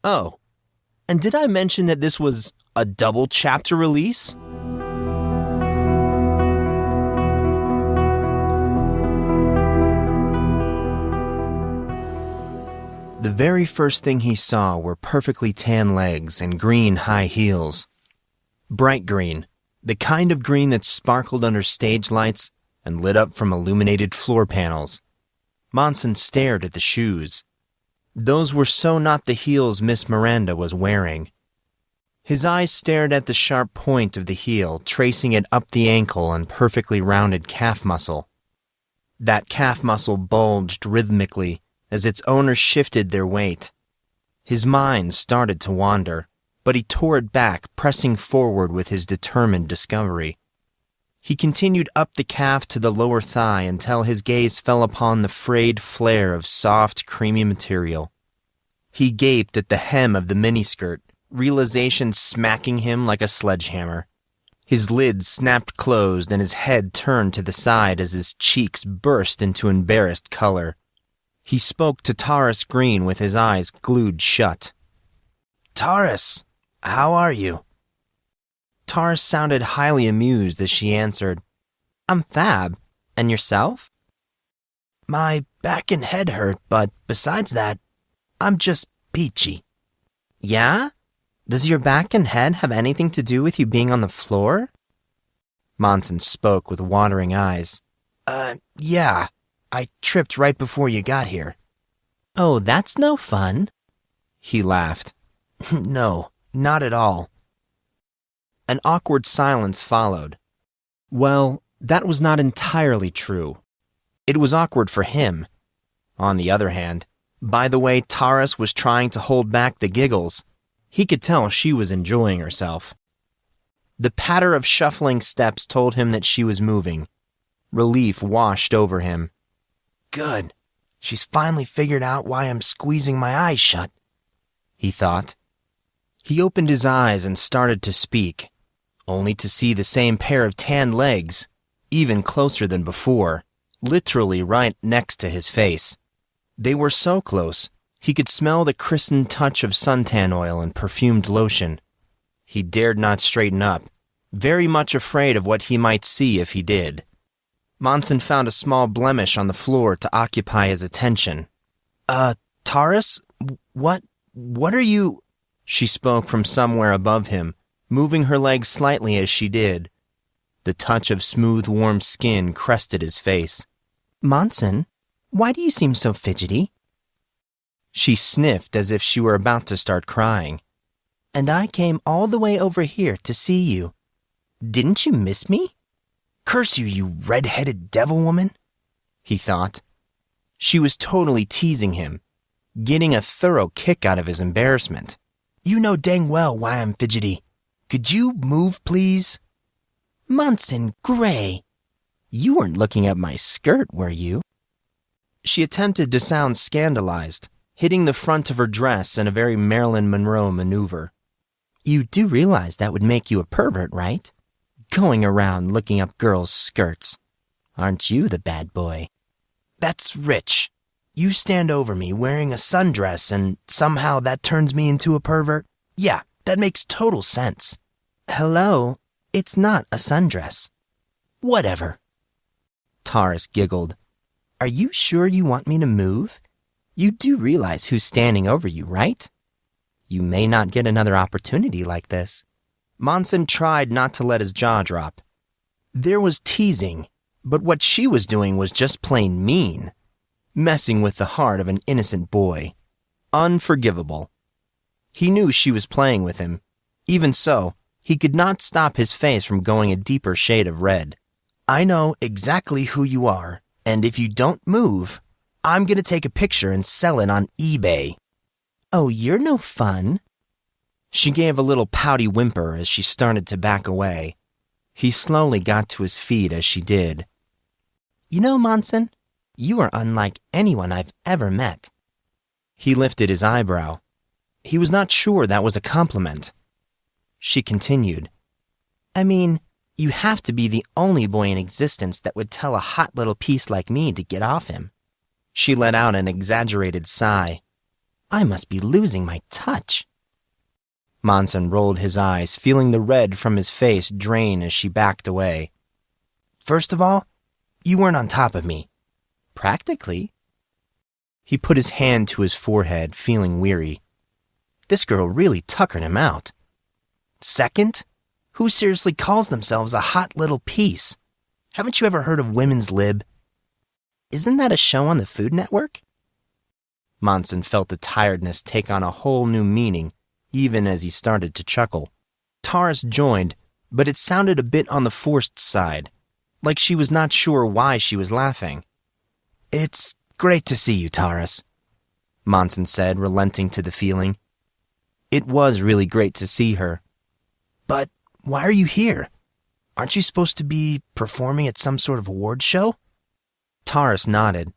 Oh, and did I mention that this was a double chapter release? The very first thing he saw were perfectly tan legs and green high heels. Bright green, the kind of green that sparkled under stage lights and lit up from illuminated floor panels. Monson stared at the shoes. Those were so not the heels Miss Miranda was wearing. His eyes stared at the sharp point of the heel, tracing it up the ankle and perfectly rounded calf muscle. That calf muscle bulged rhythmically as its owner shifted their weight. His mind started to wander, but he tore it back, pressing forward with his determined discovery. He continued up the calf to the lower thigh until his gaze fell upon the frayed flare of soft, creamy material. He gaped at the hem of the miniskirt, realization smacking him like a sledgehammer. His lids snapped closed and his head turned to the side as his cheeks burst into embarrassed color. He spoke to Taurus Green with his eyes glued shut. "Taurus, how are you?" Taurus sounded highly amused as she answered, "I'm fab. And yourself?" "My back and head hurt, but besides that, I'm just peachy." "Yeah? Does your back and head have anything to do with you being on the floor?" Monson spoke with watering eyes. Yeah. I tripped right before you got here." "Oh, that's no fun." He laughed. "No, not at all." An awkward silence followed. Well, that was not entirely true. It was awkward for him. On the other hand, by the way Taurus was trying to hold back the giggles, he could tell she was enjoying herself. The patter of shuffling steps told him that she was moving. Relief washed over him. "Good. She's finally figured out why I'm squeezing my eyes shut," he thought. He opened his eyes and started to speak, only to see the same pair of tan legs, even closer than before, literally right next to his face. They were so close, he could smell the christened touch of suntan oil and perfumed lotion. He dared not straighten up, very much afraid of what he might see if he did. Monson found a small blemish on the floor to occupy his attention. Taurus, what are you—" She spoke from somewhere above him, moving her legs slightly as she did. The touch of smooth, warm skin crested his face. "Monson, why do you seem so fidgety?" She sniffed as if she were about to start crying. "And I came all the way over here to see you. Didn't you miss me?" "Curse you, you red-headed devil woman," he thought. She was totally teasing him, getting a thorough kick out of his embarrassment. "You know dang well why I'm fidgety. Could you move, please?" "Monson Grey, you weren't looking at my skirt, were you?" She attempted to sound scandalized, hitting the front of her dress in a very Marilyn Monroe maneuver. "You do realize that would make you a pervert, right? Going around looking up girls' skirts. Aren't you the bad boy?" "That's rich. You stand over me wearing a sundress and somehow that turns me into a pervert? Yeah, that makes total sense." "Hello, it's not a sundress." "Whatever." Taurus giggled. "Are you sure you want me to move? You do realize who's standing over you, right? You may not get another opportunity like this." Monson tried not to let his jaw drop. There was teasing, but what she was doing was just plain mean. Messing with the heart of an innocent boy. Unforgivable. He knew she was playing with him. Even so, he could not stop his face from going a deeper shade of red. "I know exactly who you are, and if you don't move, I'm going to take a picture and sell it on eBay." "Oh, you're no fun." She gave a little pouty whimper as she started to back away. He slowly got to his feet as she did. "You know, Monson, you are unlike anyone I've ever met." He lifted his eyebrow. He was not sure that was a compliment. She continued, "I mean, you have to be the only boy in existence that would tell a hot little piece like me to get off him." She let out an exaggerated sigh. I must be losing my touch. Monson rolled his eyes, feeling the red from his face drain as she backed away. First of all, you weren't on top of me. Practically. He put his hand to his forehead, feeling weary. This girl really tuckered him out. Second, who seriously calls themselves a hot little piece? Haven't you ever heard of Women's Lib? Isn't that a show on the Food Network? Monson felt the tiredness take on a whole new meaning, even as he started to chuckle. Taurus joined, but it sounded a bit on the forced side, like she was not sure why she was laughing. It's great to see you, Taurus, Monson said, relenting to the feeling. It was really great to see her. But why are you here? Aren't you supposed to be performing at some sort of award show? Taurus nodded.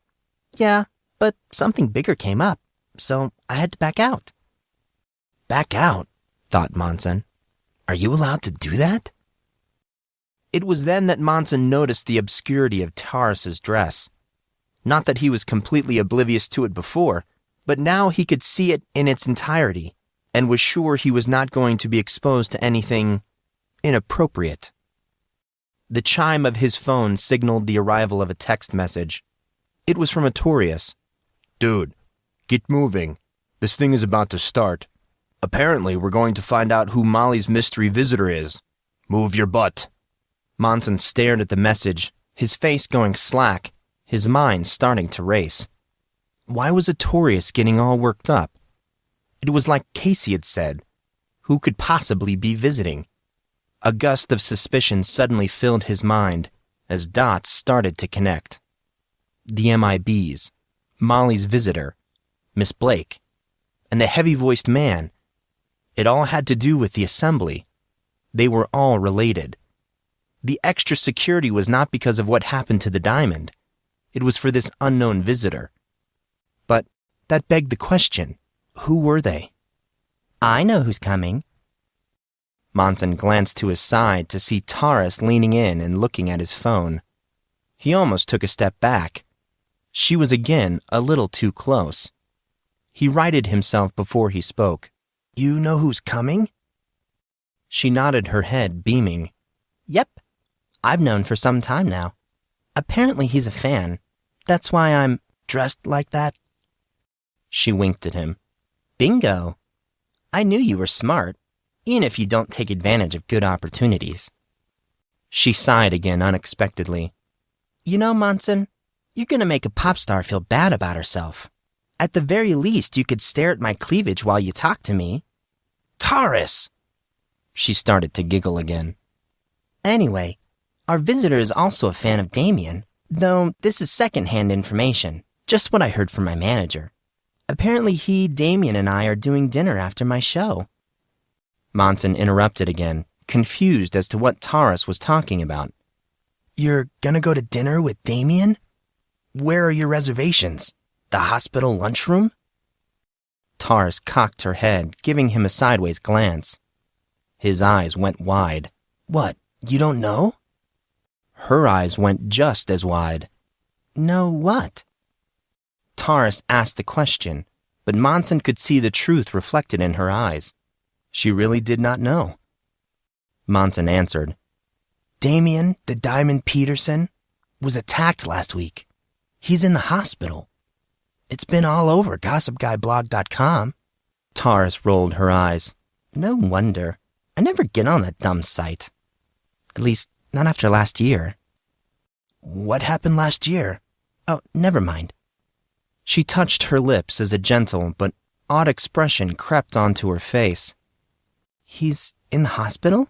Yeah, but something bigger came up, so I had to back out. Back out? Thought Monson. Are you allowed to do that? It was then that Monson noticed the obscurity of Taurus's dress. Not that he was completely oblivious to it before, but now he could see it in its entirety, and was sure he was not going to be exposed to anything inappropriate. The chime of his phone signaled the arrival of a text message. It was from Artorius. Dude, get moving. This thing is about to start. Apparently, we're going to find out who Molly's mystery visitor is. Move your butt. Monson stared at the message, his face going slack, his mind starting to race. Why was Artorius getting all worked up? It was like Casey had said. Who could possibly be visiting? A gust of suspicion suddenly filled his mind as dots started to connect. The MIBs, Molly's visitor, Miss Blake, and the heavy-voiced man. It all had to do with the assembly. They were all related. The extra security was not because of what happened to the diamond. It was for this unknown visitor. But that begged the question, who were they? I know who's coming. Monson glanced to his side to see Taurus leaning in and looking at his phone. He almost took a step back. She was again a little too close. He righted himself before he spoke. You know who's coming? She nodded her head, beaming. Yep, I've known for some time now. Apparently he's a fan. That's why I'm dressed like that. She winked at him. Bingo. I knew you were smart, even if you don't take advantage of good opportunities. She sighed again unexpectedly. You know, Monson, you're going to make a pop star feel bad about herself. At the very least, you could stare at my cleavage while you talk to me. Taurus! She started to giggle again. Anyway, our visitor is also a fan of Damien, though this is second-hand information, just what I heard from my manager. Apparently Damien and I are doing dinner after my show. Monson interrupted again, confused as to what Taurus was talking about. You're gonna go to dinner with Damien? Where are your reservations? The hospital lunchroom? Taurus cocked her head, giving him a sideways glance. His eyes went wide. What, you don't know? Her eyes went just as wide. Know what? Taurus asked the question, but Monson could see the truth reflected in her eyes. She really did not know. Monson answered. Damien, the Diamond Peterson, was attacked last week. He's in the hospital. It's been all over GossipGuyBlog.com. Taurus rolled her eyes. No wonder. I never get on that dumb site. At least, not after last year. What happened last year? Oh, never mind. She touched her lips as a gentle but odd expression crept onto her face. He's in the hospital?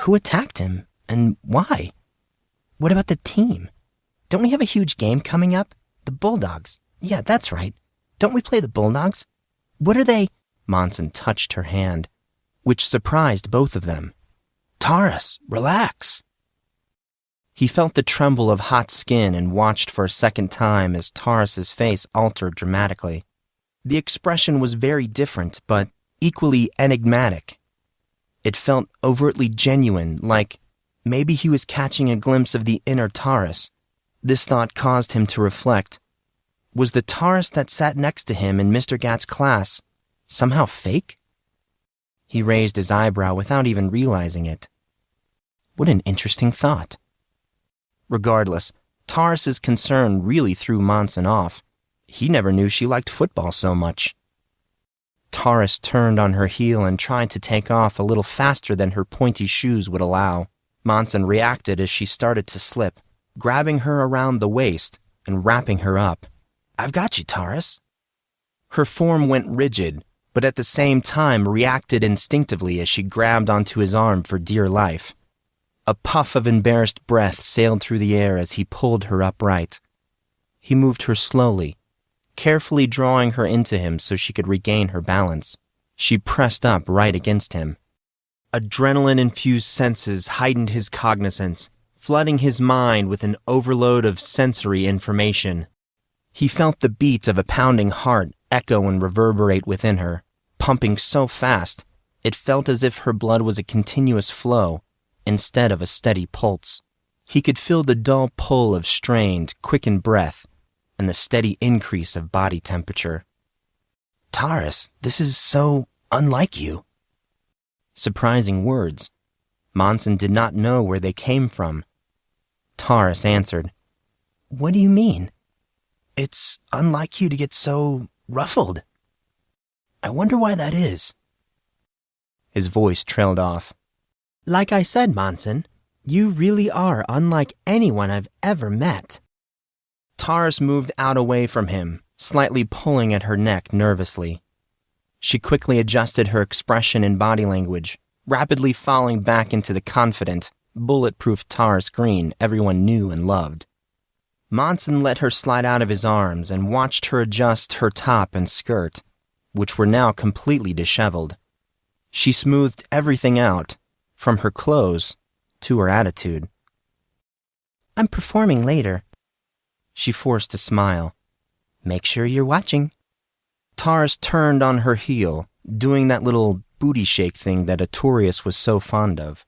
Who attacked him, and why? What about the team? Don't we have a huge game coming up? The Bulldogs. Yeah, that's right. Don't we play the Bulldogs? What are they? Monson touched her hand, which surprised both of them. Taurus, relax. He felt the tremble of hot skin and watched for a second time as Taurus's face altered dramatically. The expression was very different, but equally enigmatic. It felt overtly genuine, like maybe he was catching a glimpse of the inner Taurus. This thought caused him to reflect. Was the Taurus that sat next to him in Mr. Gatt's class somehow fake? He raised his eyebrow without even realizing it. What an interesting thought. Regardless, Taurus's concern really threw Monson off. He never knew she liked football so much. Taurus turned on her heel and tried to take off a little faster than her pointy shoes would allow. Monson reacted as she started to slip, grabbing her around the waist and wrapping her up. "I've got you, Taurus." Her form went rigid, but at the same time reacted instinctively as she grabbed onto his arm for dear life. A puff of embarrassed breath sailed through the air as he pulled her upright. He moved her slowly, carefully drawing her into him so she could regain her balance. She pressed up right against him. Adrenaline-infused senses heightened his cognizance, flooding his mind with an overload of sensory information. He felt the beat of a pounding heart echo and reverberate within her, pumping so fast it felt as if her blood was a continuous flow instead of a steady pulse. He could feel the dull pull of strained, quickened breath and the steady increase of body temperature. "Taurus, this is so unlike you." Surprising words. Monson did not know where they came from. Taurus answered, "What do you mean? It's unlike you to get so ruffled. I wonder why that is." His voice trailed off. "Like I said, Monson, you really are unlike anyone I've ever met." Taurus moved out away from him, slightly pulling at her neck nervously. She quickly adjusted her expression and body language, rapidly falling back into the confident, bulletproof Taurus Green everyone knew and loved. Monson let her slide out of his arms and watched her adjust her top and skirt, which were now completely disheveled. She smoothed everything out, from her clothes to her attitude. "I'm performing later." She forced a smile. "Make sure you're watching." Taurus turned on her heel, doing that little booty shake thing that Artorius was so fond of.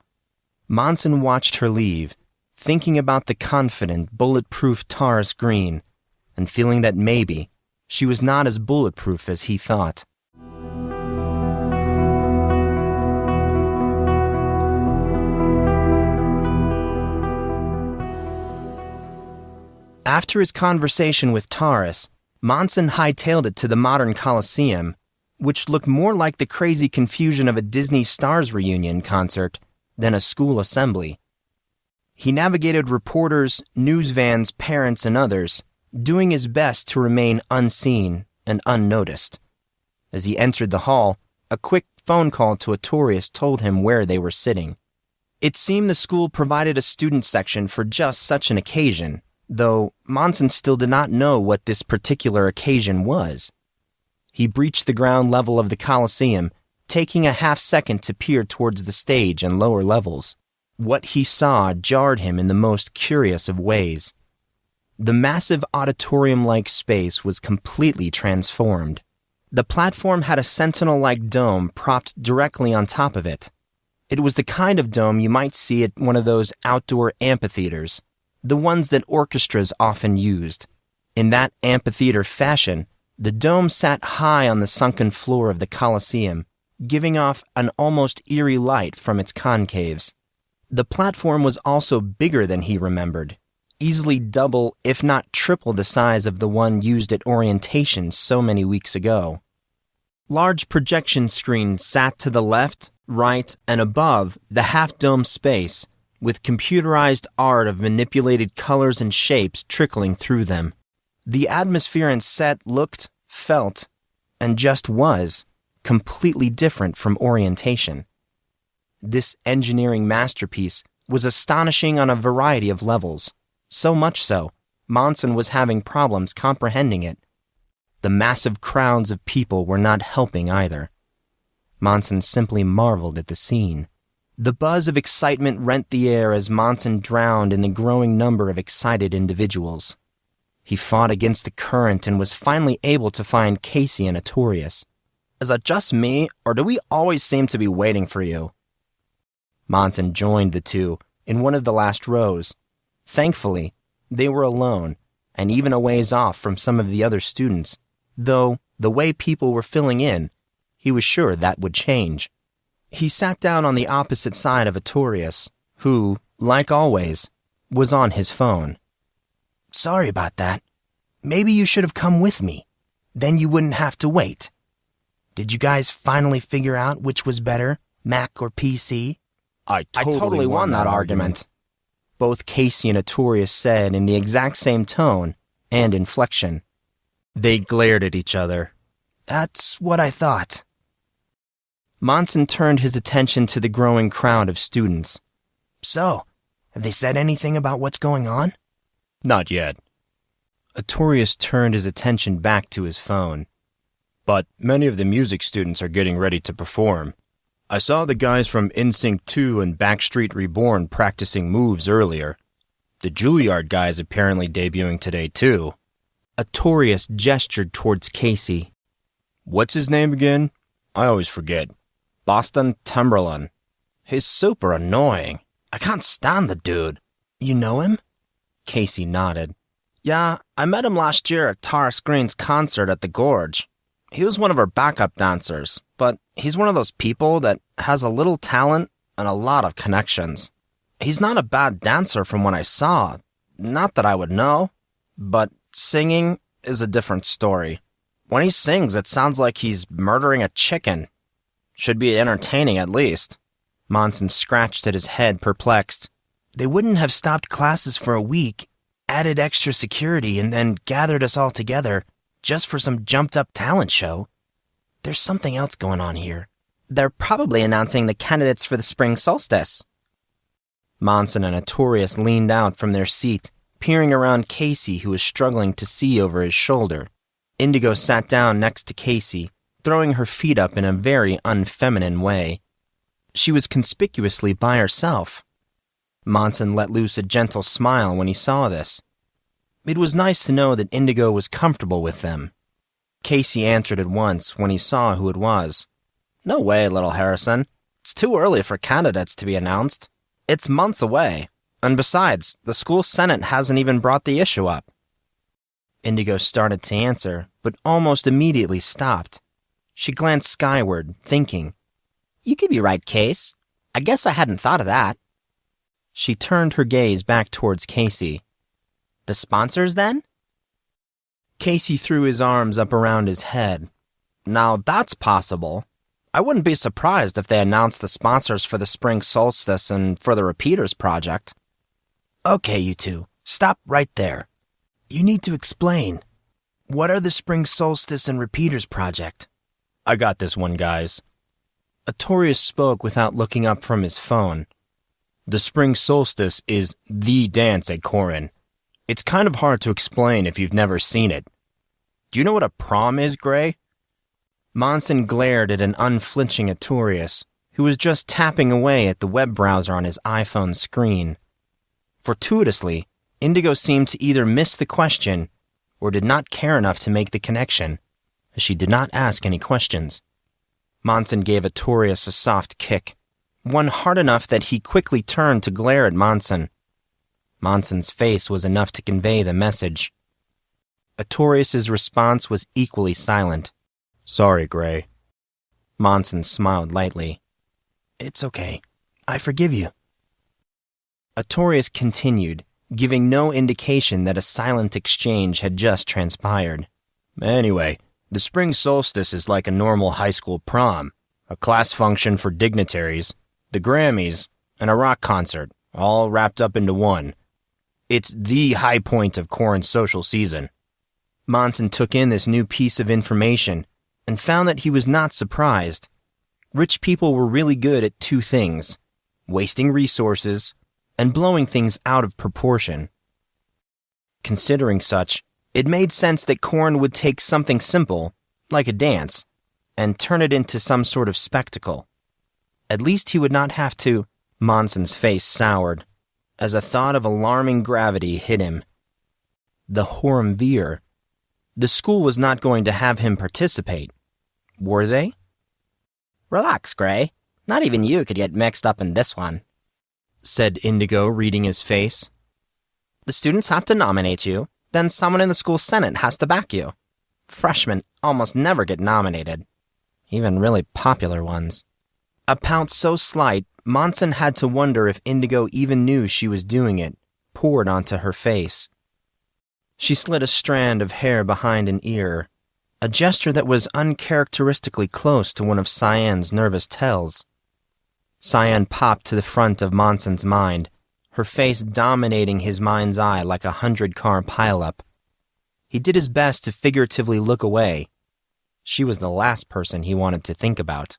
Monson watched her leave, thinking about the confident, bulletproof Taurus Green, and feeling that maybe she was not as bulletproof as he thought. After his conversation with Taurus, Monson hightailed it to the modern Coliseum, which looked more like the crazy confusion of a Disney Stars reunion concert than a school assembly. He navigated reporters, news vans, parents, and others, doing his best to remain unseen and unnoticed. As he entered the hall, a quick phone call to Artorius told him where they were sitting. It seemed the school provided a student section for just such an occasion, though Monson still did not know what this particular occasion was. He breached the ground level of the Coliseum, taking a half-second to peer towards the stage and lower levels. What he saw jarred him in the most curious of ways. The massive auditorium-like space was completely transformed. The platform had a sentinel-like dome propped directly on top of it. It was the kind of dome you might see at one of those outdoor amphitheaters, the ones that orchestras often used. In that amphitheater fashion, the dome sat high on the sunken floor of the Coliseum, giving off an almost eerie light from its concaves. The platform was also bigger than he remembered, easily double, if not triple the size of the one used at orientation so many weeks ago. Large projection screens sat to the left, right, and above the half-dome space, with computerized art of manipulated colors and shapes trickling through them. The atmosphere and set looked, felt, and just was completely different from orientation. This engineering masterpiece was astonishing on a variety of levels, so much so, Monson was having problems comprehending it. The massive crowds of people were not helping either. Monson simply marveled at the scene. The buzz of excitement rent the air as Monson drowned in the growing number of excited individuals. He fought against the current and was finally able to find Casey and Artorius. "Is it just me, or do we always seem to be waiting for you?" Monson joined the two in one of the last rows. Thankfully, they were alone, and even a ways off from some of the other students, though the way people were filling in, he was sure that would change. He sat down on the opposite side of Artorius, who, like always, was on his phone. "Sorry about that. Maybe you should have come with me. Then you wouldn't have to wait. Did you guys finally figure out which was better, Mac or PC?" I totally won that argument. Both Casey and Artorius said in the exact same tone and inflection. They glared at each other. "That's what I thought." Monson turned his attention to the growing crowd of students. "So, have they said anything about what's going on?" Not yet. Artorius turned his attention back to his phone. But many of the music students are getting ready to perform. I saw the guys from NSYNC 2 and Backstreet Reborn practicing moves earlier. The Juilliard guy's apparently debuting today too. Artorius gestured towards Casey. What's his name again? I always forget. Boston Timberland. He's super annoying. I can't stand the dude. You know him? Casey nodded. Yeah, I met him last year at Taurus Green's concert at the Gorge. He was one of our backup dancers, but he's one of those people that has a little talent and a lot of connections. He's not a bad dancer from what I saw. Not that I would know, but singing is a different story. When he sings, it sounds like he's murdering a chicken. Should be entertaining at least. Monson scratched at his head, perplexed. They wouldn't have stopped classes for a week, added extra security, and then gathered us all together just for some jumped-up talent show. There's something else going on here. They're probably announcing the candidates for the spring solstice. Monson and Artorius leaned out from their seat, peering around Casey, who was struggling to see over his shoulder. Indigo sat down next to Casey, throwing her feet up in a very unfeminine way. She was conspicuously by herself. Monson let loose a gentle smile when he saw this. It was nice to know that Indigo was comfortable with them. Casey answered at once when he saw who it was. No way, little Harrison. It's too early for candidates to be announced. It's months away. And besides, the school senate hasn't even brought the issue up. Indigo started to answer, but almost immediately stopped. She glanced skyward, thinking. You could be right, Case. I guess I hadn't thought of that. She turned her gaze back towards Casey. The sponsors, then? Casey threw his arms up around his head. Now that's possible. I wouldn't be surprised if they announced the sponsors for the spring solstice and for the Repeaters project. Okay, you two, stop right there. You need to explain. What are the spring solstice and Repeaters project? I got this one, guys. Artorius spoke without looking up from his phone. The spring solstice is the dance at Collin. It's kind of hard to explain if you've never seen it. Do you know what a prom is, Grey? Monson glared at an unflinching Artorius, who was just tapping away at the web browser on his iPhone screen. Fortuitously, Indigo seemed to either miss the question or did not care enough to make the connection, as she did not ask any questions. Monson gave Artorius a soft kick, one hard enough that he quickly turned to glare at Monson. Monson's face was enough to convey the message. Artorius' response was equally silent. Sorry, Grey. Monson smiled lightly. It's okay. I forgive you. Artorius continued, giving no indication that a silent exchange had just transpired. Anyway, the spring solstice is like a normal high school prom, a class function for dignitaries, the Grammys, and a rock concert, all wrapped up into one. It's the high point of Corrin's social season. Monson took in this new piece of information and found that he was not surprised. Rich people were really good at two things: wasting resources and blowing things out of proportion. Considering such, it made sense that Corrin would take something simple, like a dance, and turn it into some sort of spectacle. At least he would not have to. Monson's face soured, as a thought of alarming gravity hit him. The Horumvir. The school was not going to have him participate. Were they? Relax, Grey. Not even you could get mixed up in this one, said Indigo, reading his face. The students have to nominate you, then someone in the school senate has to back you. Freshmen almost never get nominated, even really popular ones. A pout so slight, Monson had to wonder if Indigo even knew she was doing it, poured onto her face. She slid a strand of hair behind an ear, a gesture that was uncharacteristically close to one of Cyan's nervous tells. Cyan popped to the front of Monson's mind, her face dominating his mind's eye like a 100-car pileup. He did his best to figuratively look away. She was the last person he wanted to think about.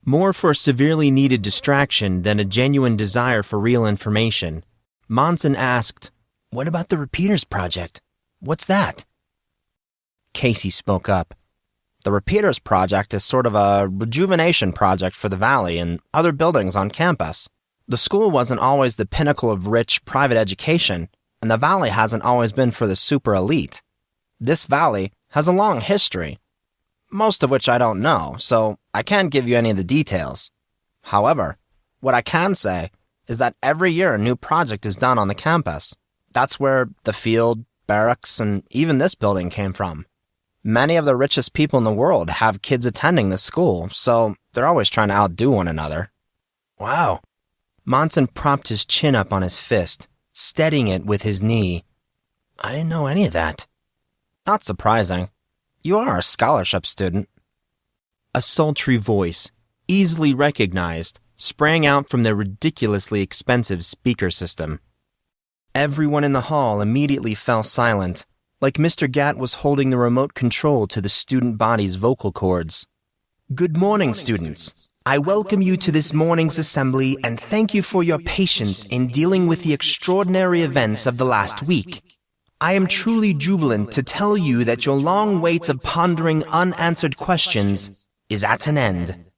More for a severely needed distraction than a genuine desire for real information, Monson asked, "What about the Repeaters Project? What's that?" Casey spoke up. The Repeaters Project is sort of a rejuvenation project for the Valley and other buildings on campus. The school wasn't always the pinnacle of rich private education, and the Valley hasn't always been for the super elite. This Valley has a long history, most of which I don't know, so I can't give you any of the details. However, what I can say is that every year a new project is done on the campus. That's where the field, barracks, and even this building came from. Many of the richest people in the world have kids attending this school, so they're always trying to outdo one another. Wow. Monson propped his chin up on his fist, steadying it with his knee. I didn't know any of that. Not surprising. You are a scholarship student. A sultry voice, easily recognized, sprang out from their ridiculously expensive speaker system. Everyone in the hall immediately fell silent, like Mr. Gatt was holding the remote control to the student body's vocal cords. Good morning, students. I welcome you to this morning's assembly and thank you for your patience in dealing with the extraordinary events of the last week. I am truly jubilant to tell you that your long wait of pondering unanswered questions is at an end.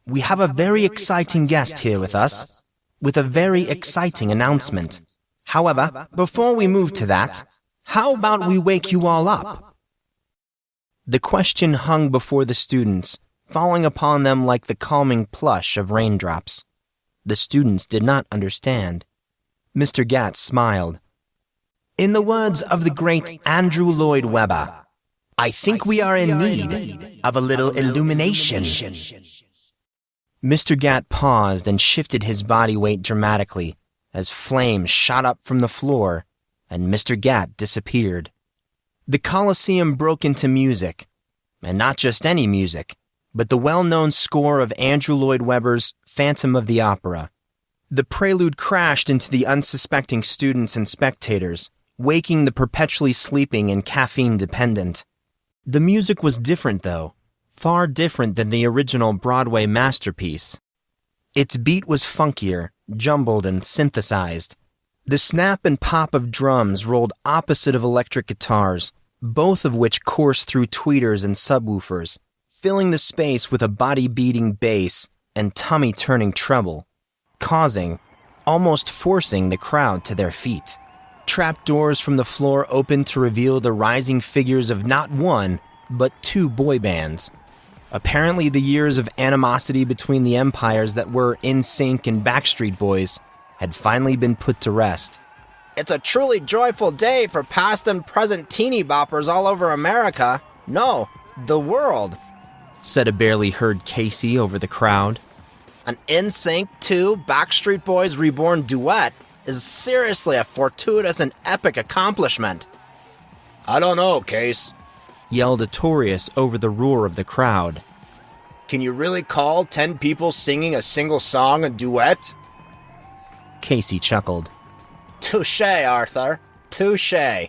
We have a very exciting guest here with us, with a very exciting announcement. However, before we move to that, how about we wake you all up? The question hung before the students, falling upon them like the calming plush of raindrops. The students did not understand. Mr. Gatt smiled. In the words of the great Andrew Lloyd Webber, I think we are in need of a little illumination. Mr. Gatt paused and shifted his body weight dramatically as flames shot up from the floor and Mr. Gatt disappeared. The Colosseum broke into music, and not just any music, but the well-known score of Andrew Lloyd Webber's Phantom of the Opera. The prelude crashed into the unsuspecting students and spectators, waking the perpetually sleeping and caffeine-dependent. The music was different, though, far different than the original Broadway masterpiece. Its beat was funkier, jumbled, and synthesized. The snap and pop of drums rolled opposite of electric guitars, both of which coursed through tweeters and subwoofers, filling the space with a body-beating bass and tummy-turning treble, causing, almost forcing the crowd to their feet. Trapdoors from the floor opened to reveal the rising figures of not one, but two boy bands. Apparently the years of animosity between the empires that were NSYNC and Backstreet Boys had finally been put to rest. It's a truly joyful day for past and present teeny boppers all over America. No, the world, said a barely heard Casey over the crowd. An NSYNC 2 Backstreet Boys Reborn duet is seriously a fortuitous and epic accomplishment. I don't know, Case, yelled Artorius over the roar of the crowd. Can you really call 10 people singing a single song a duet? Casey chuckled. Touché, Arthur. Touché.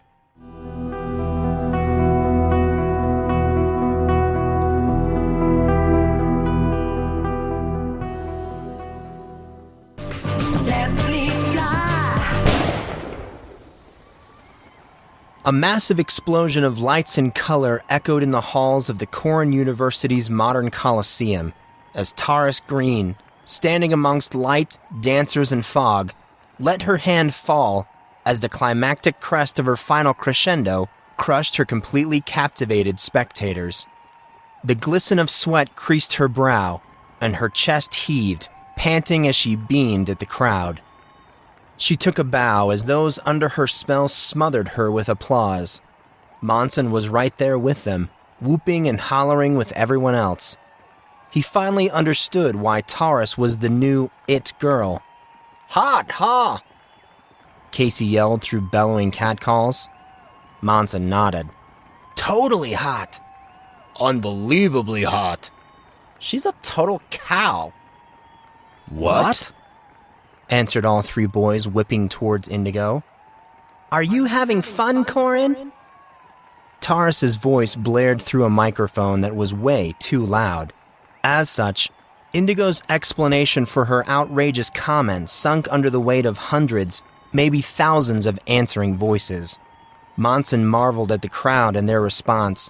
A massive explosion of lights and color echoed in the halls of the Corrin University's modern Coliseum as Taurus Green, standing amongst light, dancers, and fog, let her hand fall as the climactic crest of her final crescendo crushed her completely captivated spectators. The glisten of sweat creased her brow, and her chest heaved, panting as she beamed at the crowd. She took a bow as those under her spell smothered her with applause. Monson was right there with them, whooping and hollering with everyone else. He finally understood why Taurus was the new it girl. "Hot, ha!" Casey yelled through bellowing catcalls. Monson nodded. "Totally hot." "Unbelievably hot." "She's a total cow." "What?" answered all three boys, whipping towards Indigo. "Are you having fun, Collin?" Taurus's voice blared through a microphone that was way too loud. As such, Indigo's explanation for her outrageous comment sunk under the weight of hundreds, maybe thousands of answering voices. Monson marveled at the crowd and their response.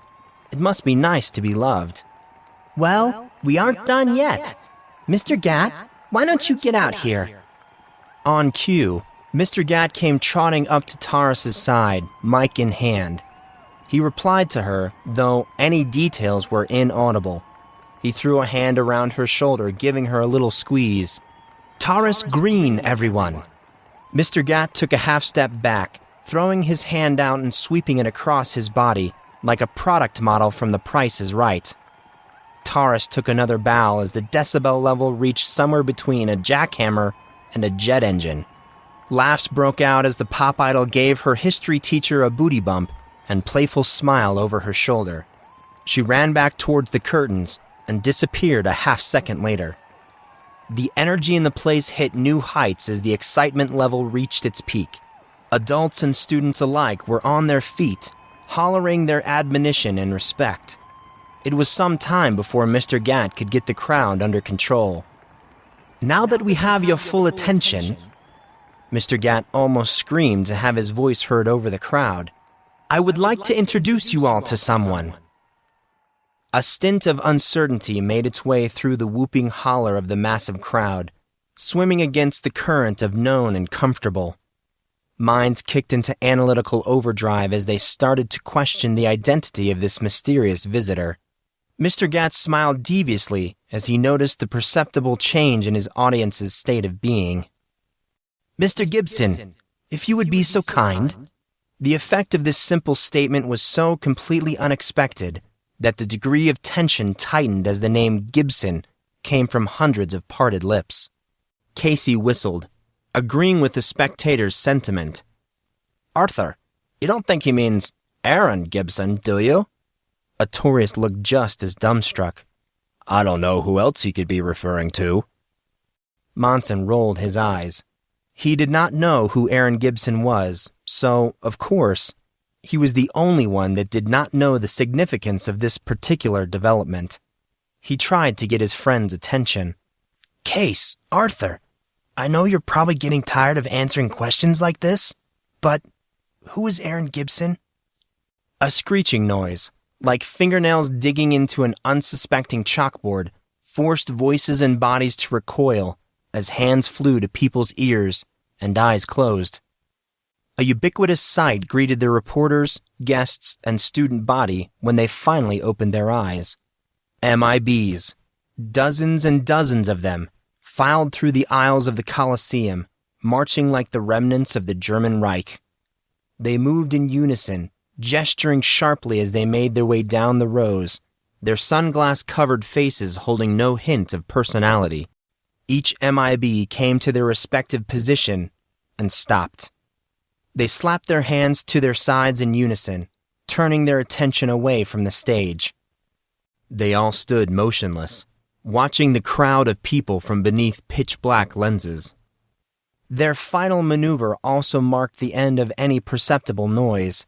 It must be nice to be loved. "Well, we aren't done yet. Mr. Gat, why don't you get out here?" On cue, Mr. Gat came trotting up to Taurus's side, mic in hand. He replied to her, though any details were inaudible. He threw a hand around her shoulder, giving her a little squeeze. "Taurus Green, everyone." Mr. Gat took a half step back, throwing his hand out and sweeping it across his body, like a product model from The Price is Right. Taurus took another bow as the decibel level reached somewhere between a jackhammer and a jet engine. Laughs broke out as the pop idol gave her history teacher a booty bump and playful smile over her shoulder. She ran back towards the curtains and disappeared a half-second later. The energy in the place hit new heights as the excitement level reached its peak. Adults and students alike were on their feet, hollering their admonition and respect. It was some time before Mr. Gat could get the crowd under control. "Now that we have your full attention," Mr. Gat almost screamed to have his voice heard over the crowd, "I would like to introduce you all to someone." A stint of uncertainty made its way through the whooping holler of the massive crowd, swimming against the current of known and comfortable. Minds kicked into analytical overdrive as they started to question the identity of this mysterious visitor. Mr. Gat smiled deviously as he noticed the perceptible change in his audience's state of being. "Mr. Gibson, if you would be so kind." The effect of this simple statement was so completely unexpected that the degree of tension tightened as the name Gibson came from hundreds of parted lips. Casey whistled, agreeing with the spectator's sentiment. "Arthur, you don't think he means Aaron Gibson, do you?" Artorius looked just as dumbstruck. "I don't know who else he could be referring to." Monson rolled his eyes. He did not know who Aaron Gibson was, so, of course, he was the only one that did not know the significance of this particular development. He tried to get his friend's attention. "Case, Arthur, I know you're probably getting tired of answering questions like this, but who is Aaron Gibson?" A screeching noise, like fingernails digging into an unsuspecting chalkboard, forced voices and bodies to recoil as hands flew to people's ears and eyes closed. A ubiquitous sight greeted the reporters, guests, and student body when they finally opened their eyes. MIBs, dozens and dozens of them, filed through the aisles of the Colosseum, marching like the remnants of the German Reich. They moved in unison, gesturing sharply as they made their way down the rows, their sunglass-covered faces holding no hint of personality. Each MIB came to their respective position and stopped. They slapped their hands to their sides in unison, turning their attention away from the stage. They all stood motionless, watching the crowd of people from beneath pitch-black lenses. Their final maneuver also marked the end of any perceptible noise,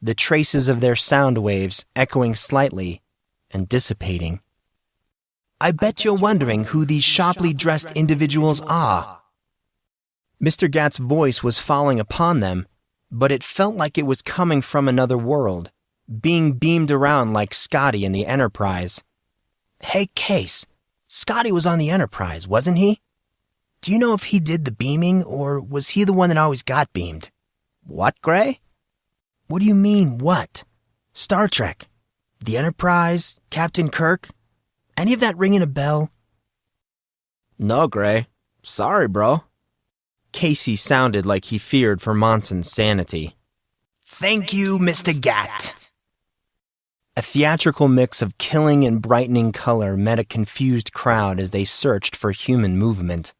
the traces of their sound waves echoing slightly and dissipating. "I bet you're wondering who these sharply dressed individuals are." Mr. Gat's voice was falling upon them, but it felt like it was coming from another world, being beamed around like Scotty in the Enterprise. "Hey, Case, Scotty was on the Enterprise, wasn't he? Do you know if he did the beaming, or was he the one that always got beamed?" "What, Gray?" "What do you mean, what? Star Trek, the Enterprise, Captain Kirk? Any of that ringing a bell?" "No, Gray. Sorry, bro." Casey sounded like he feared for Monson's sanity. Thank you, Mr. Gat. A theatrical mix of killing and brightening color met a confused crowd as they searched for human movement.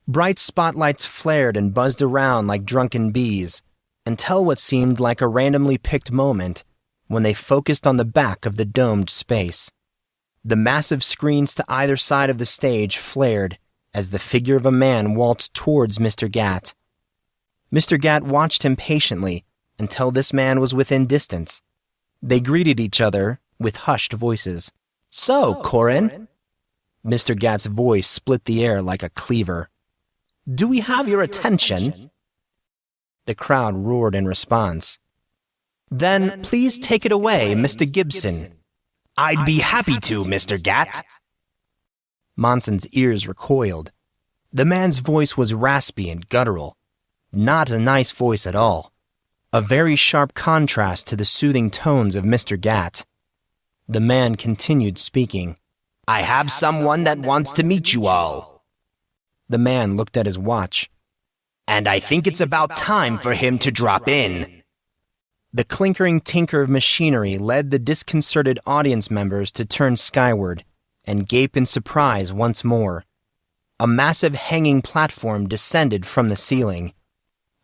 Bright spotlights flared and buzzed around like drunken bees, until what seemed like a randomly picked moment when they focused on the back of the domed space. The massive screens to either side of the stage flared as the figure of a man waltzed towards Mr. Gat. Mr. Gat watched him patiently until this man was within distance. They greeted each other with hushed voices. So, Collin? Mr. Gat's voice split the air like a cleaver. Do we have your attention? The crowd roared in response. Then please take it away, Mr. Gibson. I'd be happy to, Mr. Gat. Monson's ears recoiled. The man's voice was raspy and guttural. Not a nice voice at all. A very sharp contrast to the soothing tones of Mr. Gat. The man continued speaking. I have someone that wants to meet you all. The man looked at his watch. And I think it's about time for him to drop in. The clinkering tinker of machinery led the disconcerted audience members to turn skyward and gape in surprise once more. A massive hanging platform descended from the ceiling.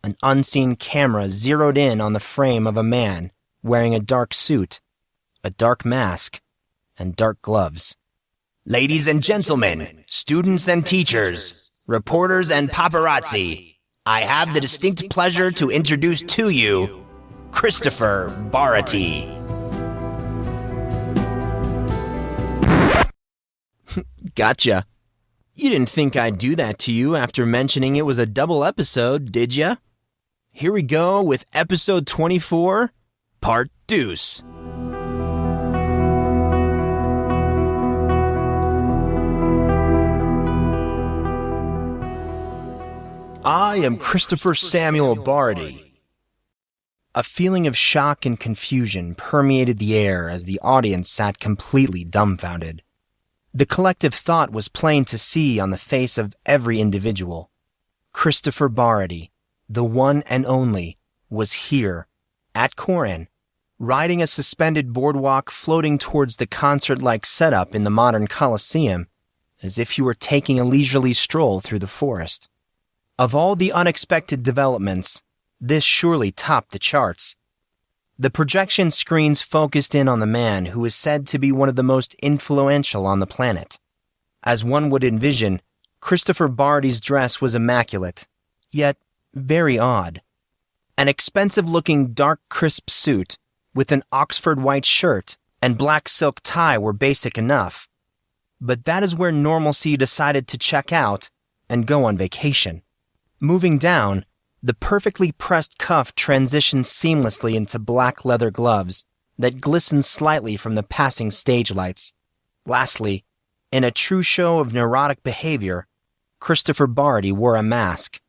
An unseen camera zeroed in on the frame of a man wearing a dark suit, a dark mask, and dark gloves. Ladies and gentlemen, students and teachers, reporters and paparazzi, I have the distinct pleasure to introduce to you Christopher Barati. Gotcha. You didn't think I'd do that to you after mentioning it was a double episode, did ya? Here we go with episode 24, part deuce. I am Christopher Samuel Barty. A feeling of shock and confusion permeated the air as the audience sat completely dumbfounded. The collective thought was plain to see on the face of every individual. Christopher Barty, the one and only, was here, at Collin, riding a suspended boardwalk floating towards the concert-like setup in the modern Colosseum, as if he were taking a leisurely stroll through the forest. Of all the unexpected developments, this surely topped the charts. The projection screens focused in on the man who is said to be one of the most influential on the planet. As one would envision, Christopher Barty's dress was immaculate, yet very odd. An expensive-looking dark crisp suit with an Oxford white shirt and black silk tie were basic enough. But that is where normalcy decided to check out and go on vacation. Moving down, the perfectly pressed cuff transitioned seamlessly into black leather gloves that glistened slightly from the passing stage lights. Lastly, in a true show of neurotic behavior, Christopher Barty wore a mask.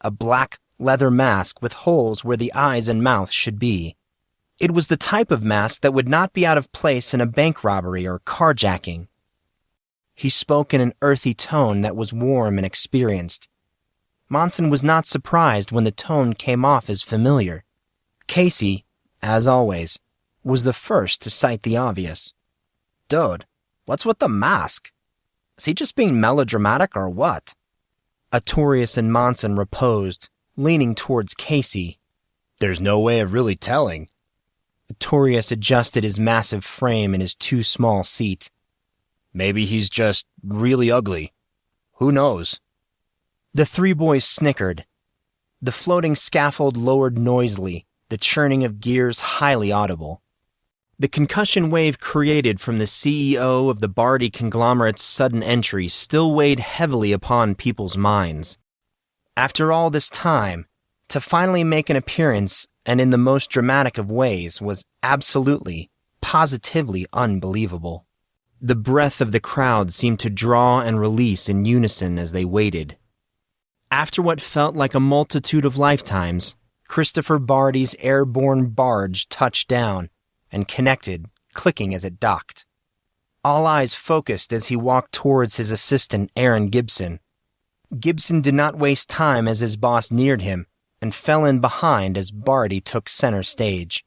A black leather mask with holes where the eyes and mouth should be. It was the type of mask that would not be out of place in a bank robbery or carjacking. He spoke in an earthy tone that was warm and experienced. Monson was not surprised when the tone came off as familiar. Casey, as always, was the first to cite the obvious. Dude, what's with the mask? Is he just being melodramatic or what? Artorius and Monson reposed, leaning towards Casey. There's no way of really telling. Artorius adjusted his massive frame in his too small seat. Maybe he's just really ugly. Who knows? The three boys snickered. The floating scaffold lowered noisily, the churning of gears highly audible. The concussion wave created from the CEO of the Barty conglomerate's sudden entry still weighed heavily upon people's minds. After all this time, to finally make an appearance, and in the most dramatic of ways, was absolutely, positively unbelievable. The breath of the crowd seemed to draw and release in unison as they waited. After what felt like a multitude of lifetimes, Christopher Barty's airborne barge touched down and connected, clicking as it docked. All eyes focused as he walked towards his assistant, Aaron Gibson. Gibson did not waste time as his boss neared him and fell in behind as Barty took center stage.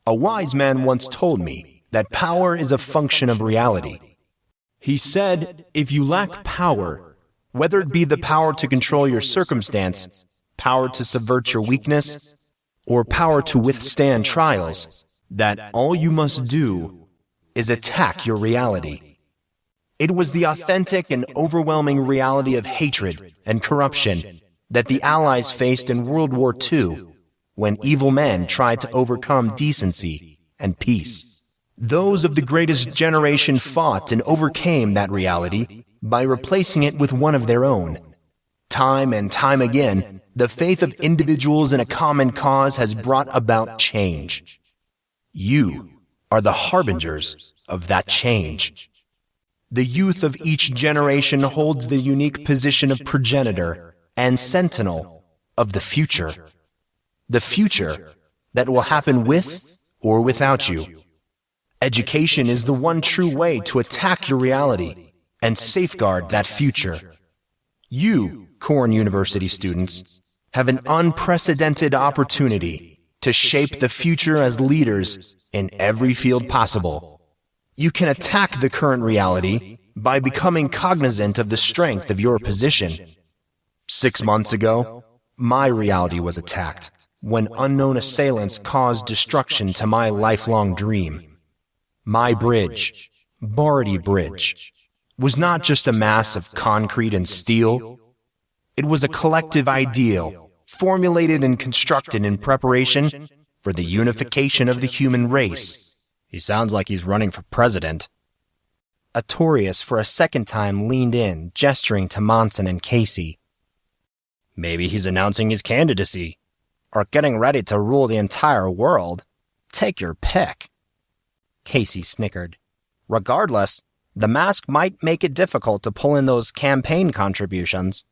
A wise man once told me that power is a function of reality. He said, if you lack power, whether it be the power to control your circumstance, power to subvert your weakness, or power to withstand trials, that all you must do is attack your reality. It was the authentic and overwhelming reality of hatred and corruption that the Allies faced in World War II when evil men tried to overcome decency and peace. Those of the greatest generation fought and overcame that reality by replacing it with one of their own. Time and time again, the faith of individuals in a common cause has brought about change. You are the harbingers of that change. The youth of each generation holds the unique position of progenitor and sentinel of the future. The future that will happen with or without you. Education is the one true way to attack your reality and safeguard that future. You, Collin University students, have an unprecedented opportunity to shape the future as leaders in every field possible. You can attack the current reality by becoming cognizant of the strength of your position. 6 months ago, my reality was attacked when unknown assailants caused destruction to my lifelong dream. My bridge, Barty Bridge, was not just a mass of concrete and steel. It was a collective ideal formulated and constructed in preparation for the unification of the human race. He sounds like he's running for president. Artorius for a second time leaned in, gesturing to Monson and Casey. Maybe he's announcing his candidacy, or getting ready to rule the entire world. Take your pick. Casey snickered. Regardless, the mask might make it difficult to pull in those campaign contributions.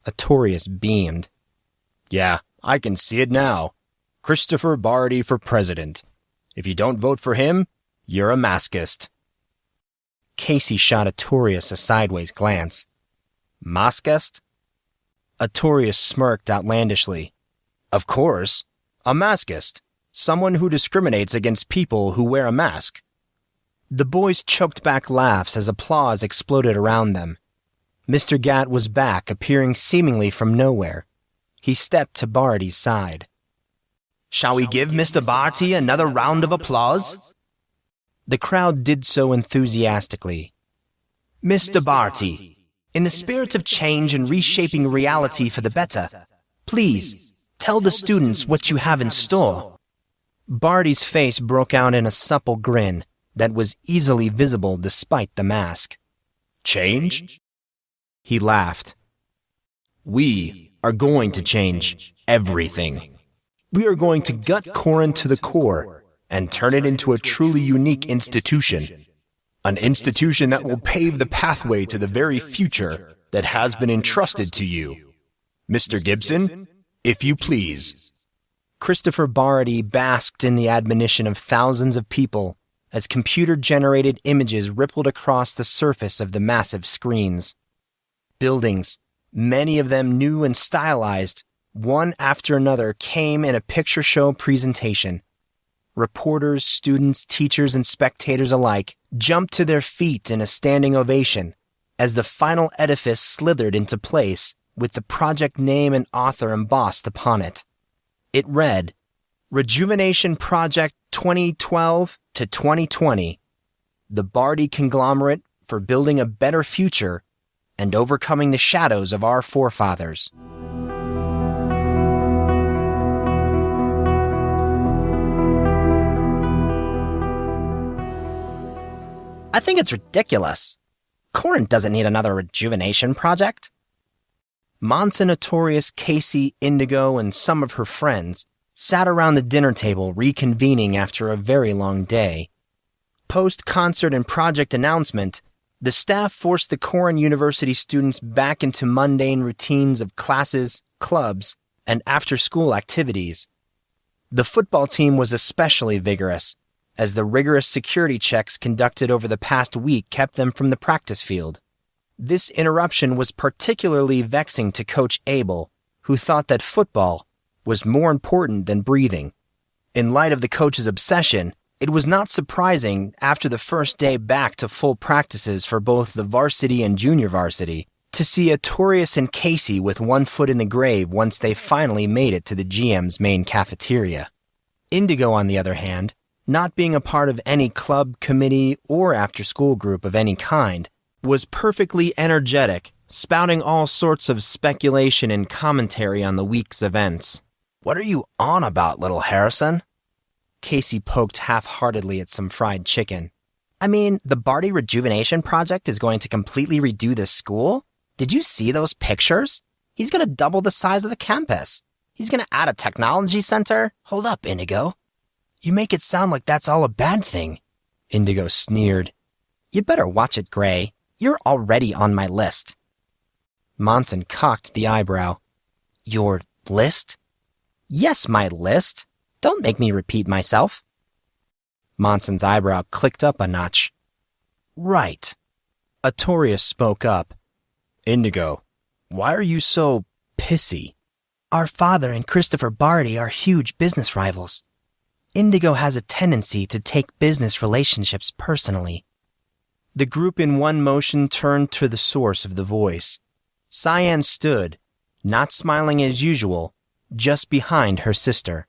Artorius beamed. Yeah, I can see it now. Christopher Barty for president. If you don't vote for him, you're a maskist. Casey shot Artorius a sideways glance. Maskist? Artorius smirked outlandishly. Of course. A maskist. Someone who discriminates against people who wear a mask. The boys choked back laughs as applause exploded around them. Mr. Gatt was back, appearing seemingly from nowhere. He stepped to Barty's side. Shall we give Mr. Barty another round of applause? The crowd did so enthusiastically. Mr. Barty, in the spirit of change and reshaping reality for the better, please tell the students what you have in store. Barty's face broke out in a supple grin that was easily visible despite the mask. Change? He laughed. We are going to change everything. We are going to gut Collin to the core and turn it into a truly unique institution. An institution that will pave the pathway to the very future that has been entrusted to you. Mr. Gibson, if you please. Christopher Barty basked in the admonition of thousands of people as computer-generated images rippled across the surface of the massive screens. Buildings, many of them new and stylized, one after another came in a picture show presentation. Reporters, students, teachers, and spectators alike jumped to their feet in a standing ovation as the final edifice slithered into place with the project name and author embossed upon it. It read, Rejuvenation Project 2012 to 2020, the Barty Conglomerate for Building a Better Future and Overcoming the Shadows of Our Forefathers. I think it's ridiculous. Collin doesn't need another rejuvenation project. Monson, Artorius, Casey, Indigo, and some of her friends sat around the dinner table reconvening after a very long day. Post-concert and project announcement, the staff forced the Collin University students back into mundane routines of classes, clubs, and after-school activities. The football team was especially vigorous, as the rigorous security checks conducted over the past week kept them from the practice field. This interruption was particularly vexing to Coach Abel, who thought that football was more important than breathing. In light of the coach's obsession, it was not surprising after the first day back to full practices for both the varsity and junior varsity to see Artorius and Casey with one foot in the grave once they finally made it to the GM's main cafeteria. Indigo, on the other hand, not being a part of any club, committee, or after-school group of any kind, was perfectly energetic, spouting all sorts of speculation and commentary on the week's events. "What are you on about, little Harrison?" Casey poked half-heartedly at some fried chicken. "I mean, the Barty Rejuvenation Project is going to completely redo this school? Did you see those pictures? He's going to double the size of the campus. He's going to add a technology center." "Hold up, Indigo. "You make it sound like that's all a bad thing," Indigo sneered. "You better watch it, Gray. You're already on my list." Monson cocked the eyebrow. "Your list?" "Yes, my list. Don't make me repeat myself." Monson's eyebrow clicked up a notch. "Right." Artorius spoke up. "Indigo, why are you so pissy?" "Our father and Christopher Barty are huge business rivals. Indigo has a tendency to take business relationships personally." The group in one motion turned to the source of the voice. Cyan stood, not smiling as usual, just behind her sister.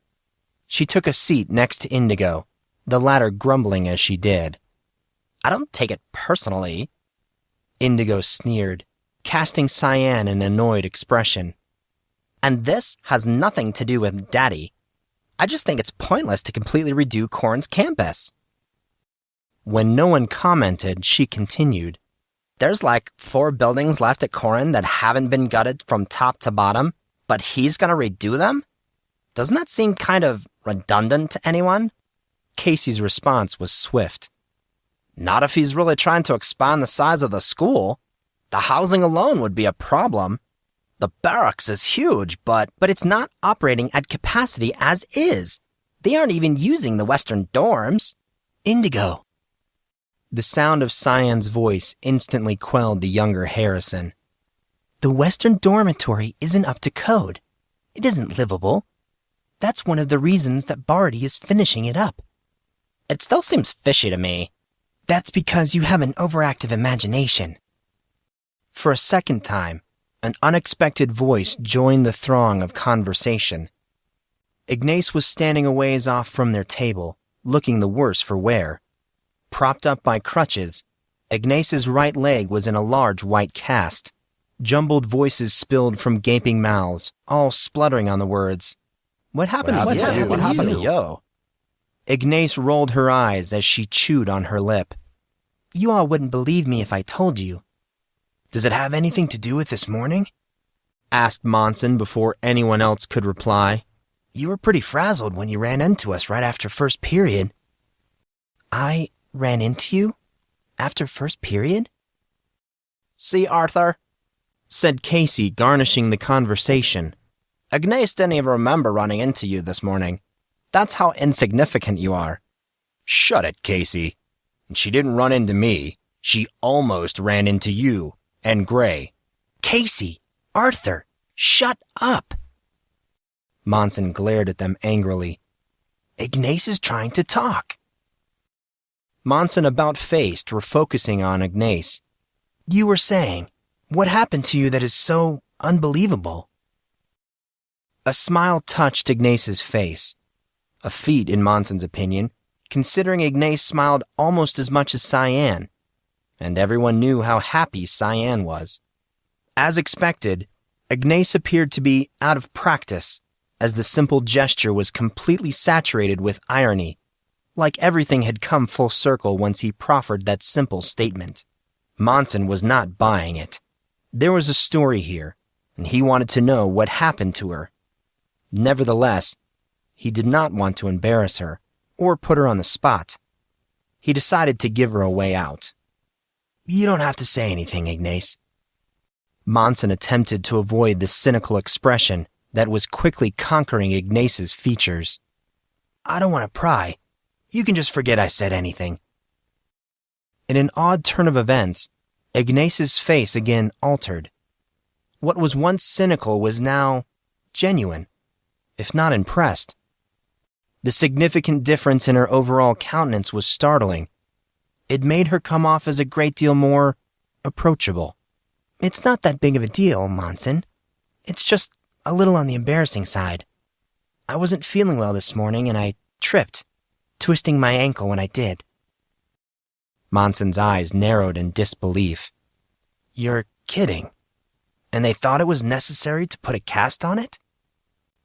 She took a seat next to Indigo, the latter grumbling as she did. "I don't take it personally." Indigo sneered, casting Cyan an annoyed expression. "And this has nothing to do with Daddy. I just think it's pointless to completely redo Corrin's campus." When no one commented, she continued. "There's like 4 buildings left at Corrin that haven't been gutted from top to bottom, but he's gonna redo them? Doesn't that seem kind of redundant to anyone?" Casey's response was swift. "Not if he's really trying to expand the size of the school. The housing alone would be a problem. The barracks is huge, but it's not operating at capacity as is. They aren't even using the western dorms." "Indigo." The sound of Cyan's voice instantly quelled the younger Harrison. "The western dormitory isn't up to code. It isn't livable. That's one of the reasons that Barty is finishing it up." "It still seems fishy to me." "That's because you have an overactive imagination." For a second time, an unexpected voice joined the throng of conversation. Ignace was standing a ways off from their table, looking the worse for wear. Propped up by crutches, Ignace's right leg was in a large white cast. Jumbled voices spilled from gaping mouths, all spluttering on the words. What happened to you? Ignace rolled her eyes as she chewed on her lip. "You all wouldn't believe me if I told you." "Does it have anything to do with this morning?" asked Monson before anyone else could reply. "You were pretty frazzled when you ran into us right after first period." "I ran into you? After first period?" "See, Arthur," said Casey, garnishing the conversation. "Ignace didn't even remember running into you this morning. That's how insignificant you are." "Shut it, Casey. And she didn't run into me. She almost ran into you and Gray." "Casey! Arthur! Shut up!" Monson glared at them angrily. "Ignace is trying to talk." Monson about-faced, refocusing on Ignace. "You were saying, what happened to you that is so unbelievable?" A smile touched Ignace's face. A feat, in Monson's opinion, considering Ignace smiled almost as much as Cyan, and everyone knew how happy Cyan was. As expected, Ignace appeared to be out of practice, as the simple gesture was completely saturated with irony, like everything had come full circle once he proffered that simple statement. Monson was not buying it. There was a story here, and he wanted to know what happened to her. Nevertheless, he did not want to embarrass her or put her on the spot. He decided to give her a way out. "You don't have to say anything, Ignace." Monson attempted to avoid the cynical expression that was quickly conquering Ignace's features. "I don't want to pry. You can just forget I said anything." In an odd turn of events, Ignace's face again altered. What was once cynical was now genuine, if not impressed. The significant difference in her overall countenance was startling. It made her come off as a great deal more approachable. It's not that big of a deal, Monson. It's just a little on the embarrassing side. I wasn't feeling well this morning and I tripped, twisting my ankle when I did. Monson's eyes narrowed in disbelief. You're kidding. And they thought it was necessary to put a cast on it?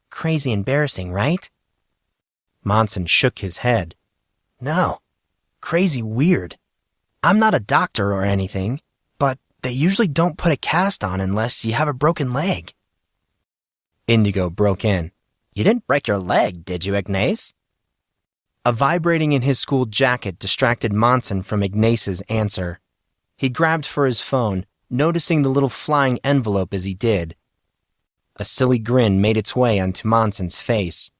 Crazy embarrassing, right? Monson shook his head. No, crazy weird. I'm not a doctor or anything, but they usually don't put a cast on unless you have a broken leg. Indigo broke in. You didn't break your leg, did you, Ignace? A vibrating in his school jacket distracted Monson from Ignace's answer. He grabbed for his phone, noticing the little flying envelope as he did. A silly grin made its way onto Monson's face.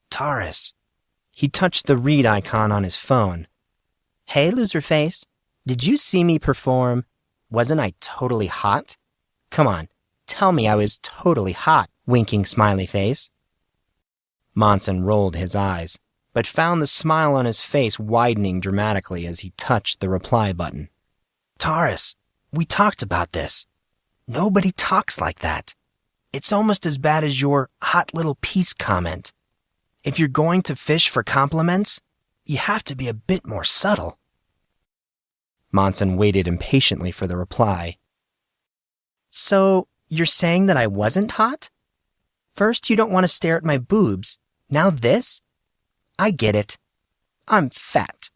Taurus. He touched the read icon on his phone. Hey, loser face. Did you see me perform? Wasn't I totally hot? Come on, tell me I was totally hot, winking smiley face. Monson rolled his eyes, but found the smile on his face widening dramatically as he touched the reply button. Taurus, we talked about this. Nobody talks like that. It's almost as bad as your hot little piece comment. If you're going to fish for compliments, you have to be a bit more subtle. Monson waited impatiently for the reply. So, you're saying that I wasn't hot? First you don't want to stare at my boobs, now this? I get it. I'm fat.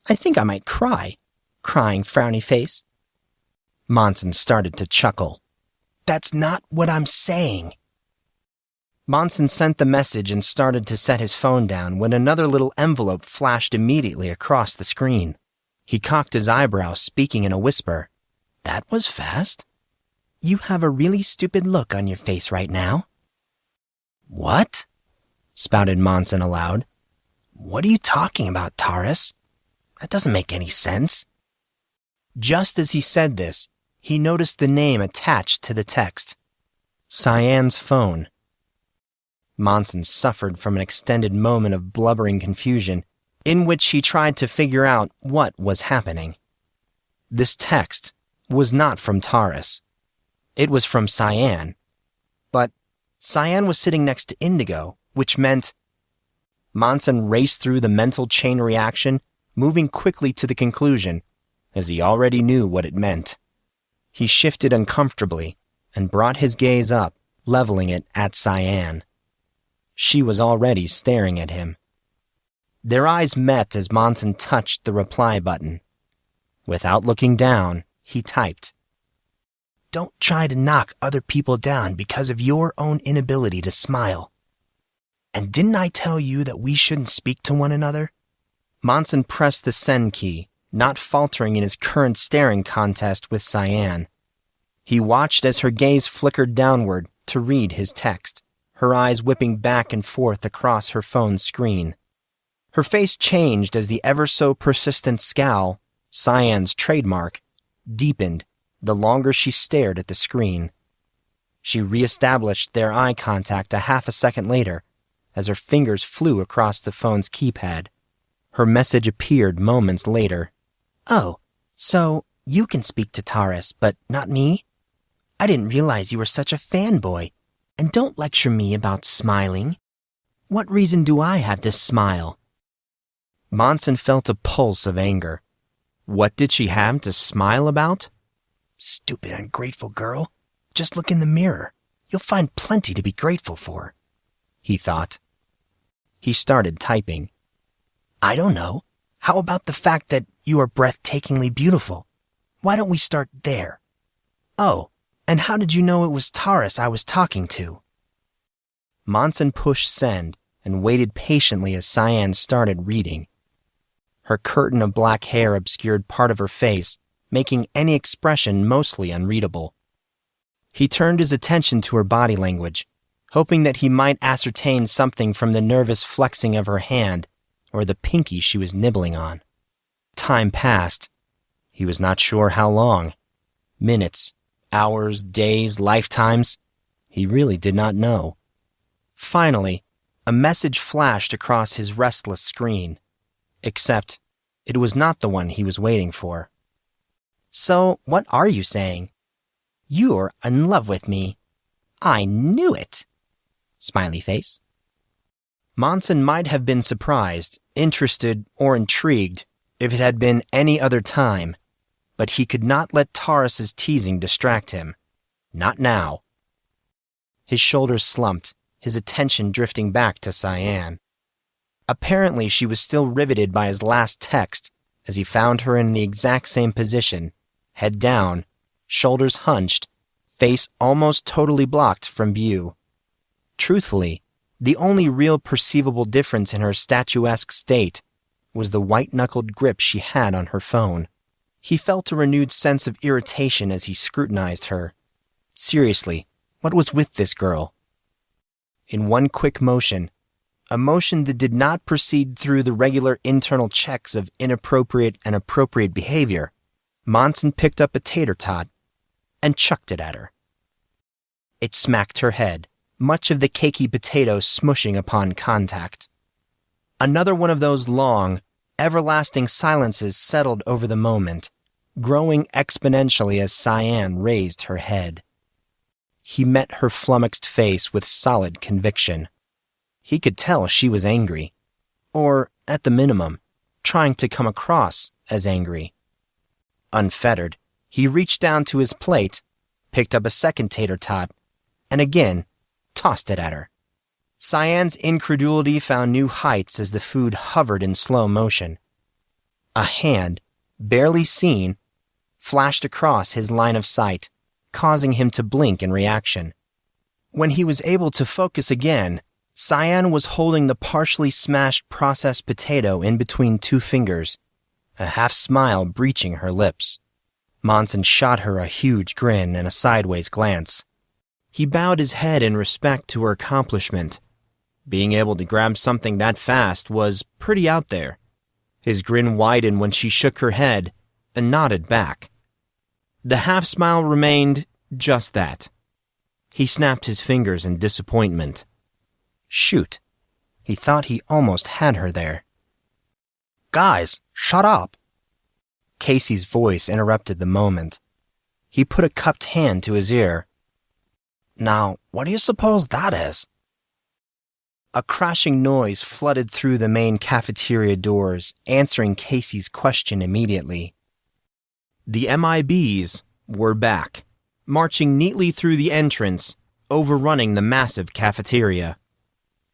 I think I might cry. Crying frowny face. Monson started to chuckle. That's not what I'm saying. Monson sent the message and started to set his phone down when another little envelope flashed immediately across the screen. He cocked his eyebrows, speaking in a whisper. That was fast. You have a really stupid look on your face right now. What? Spouted Monson aloud. What are you talking about, Taurus? That doesn't make any sense. Just as he said this, he noticed the name attached to the text. Cyan's phone. Monson suffered from an extended moment of blubbering confusion in which he tried to figure out what was happening. This text was not from Taurus. It was from Cyan. But Cyan was sitting next to Indigo, which meant... Monson raced through the mental chain reaction, moving quickly to the conclusion, as he already knew what it meant. He shifted uncomfortably and brought his gaze up, leveling it at Cyan. She was already staring at him. Their eyes met as Monson touched the reply button. Without looking down, he typed, Don't try to knock other people down because of your own inability to smile. And didn't I tell you that we shouldn't speak to one another? Monson pressed the send key, not faltering in his current staring contest with Cyan. He watched as her gaze flickered downward to read his text, her eyes whipping back and forth across her phone's screen. Her face changed as the ever-so-persistent scowl, Cyan's trademark, deepened the longer she stared at the screen. She reestablished their eye contact a half a second later, as her fingers flew across the phone's keypad. Her message appeared moments later. Oh, so you can speak to Taurus, but not me? I didn't realize you were such a fanboy. And don't lecture me about smiling. What reason do I have to smile? Monson felt a pulse of anger. What did she have to smile about? Stupid, ungrateful girl. Just look in the mirror. You'll find plenty to be grateful for, he thought. He started typing. I don't know. How about the fact that you are breathtakingly beautiful? Why don't we start there? Oh, and how did you know it was Taurus I was talking to? Monson pushed send and waited patiently as Cyan started reading. Her curtain of black hair obscured part of her face, making any expression mostly unreadable. He turned his attention to her body language, hoping that he might ascertain something from the nervous flexing of her hand or the pinky she was nibbling on. Time passed. He was not sure how long. Minutes, hours, days, lifetimes. He really did not know. Finally, a message flashed across his restless screen. Except, it was not the one he was waiting for. So, what are you saying? You're in love with me. I knew it. Smiley face. Monson might have been surprised, interested, or intrigued if it had been any other time, but he could not let Taurus's teasing distract him. Not now. His shoulders slumped, his attention drifting back to Cyan. Apparently she was still riveted by his last text as he found her in the exact same position, head down, shoulders hunched, face almost totally blocked from view. Truthfully, the only real perceivable difference in her statuesque state was the white-knuckled grip she had on her phone. He felt a renewed sense of irritation as he scrutinized her. Seriously, what was with this girl? In one quick motion, a motion that did not proceed through the regular internal checks of inappropriate and appropriate behavior, Monson picked up a tater tot and chucked it at her. It smacked her head, much of the cakey potato smushing upon contact. Another one of those long, everlasting silences settled over the moment, growing exponentially as Cyan raised her head. He met her flummoxed face with solid conviction. He could tell she was angry, or, at the minimum, trying to come across as angry. Unfettered, he reached down to his plate, picked up a second tater tot, and again tossed it at her. Cyan's incredulity found new heights as the food hovered in slow motion. A hand, barely seen, flashed across his line of sight, causing him to blink in reaction. When he was able to focus again, Cyan was holding the partially smashed processed potato in between two fingers, a half-smile breaching her lips. Monson shot her a huge grin and a sideways glance. He bowed his head in respect to her accomplishment. Being able to grab something that fast was pretty out there. His grin widened when she shook her head and nodded back. The half-smile remained just that. He snapped his fingers in disappointment. Shoot, he thought he almost had her there. Guys, shut up. Casey's voice interrupted the moment. He put a cupped hand to his ear. Now, what do you suppose that is? A crashing noise flooded through the main cafeteria doors, answering Casey's question immediately. The MIBs were back, marching neatly through the entrance, overrunning the massive cafeteria.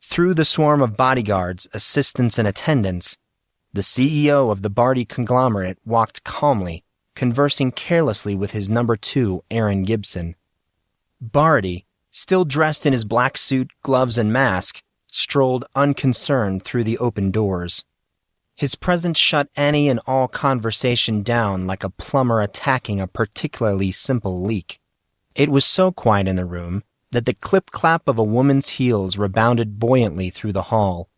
Through the swarm of bodyguards, assistants, and attendants, the CEO of the Barty conglomerate walked calmly, conversing carelessly with his number 2, Aaron Gibson. Barty, still dressed in his black suit, gloves, and mask, strolled unconcerned through the open doors. His presence shut any and all conversation down like a plumber attacking a particularly simple leak. It was so quiet in the room that the clip-clap of a woman's heels rebounded buoyantly through the hall.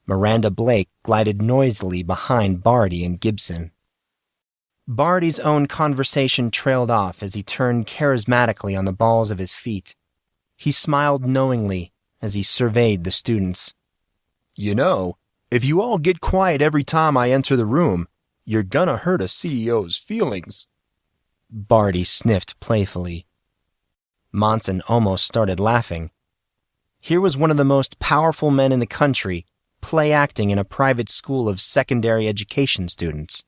Miranda Blake glided noisily behind Barty and Gibson. Barty's own conversation trailed off as he turned charismatically on the balls of his feet. He smiled knowingly as he surveyed the students. You know, if you all get quiet every time I enter the room, you're gonna hurt a CEO's feelings. Barty sniffed playfully. Monson almost started laughing. Here was one of the most powerful men in the country, play-acting in a private school of secondary education students.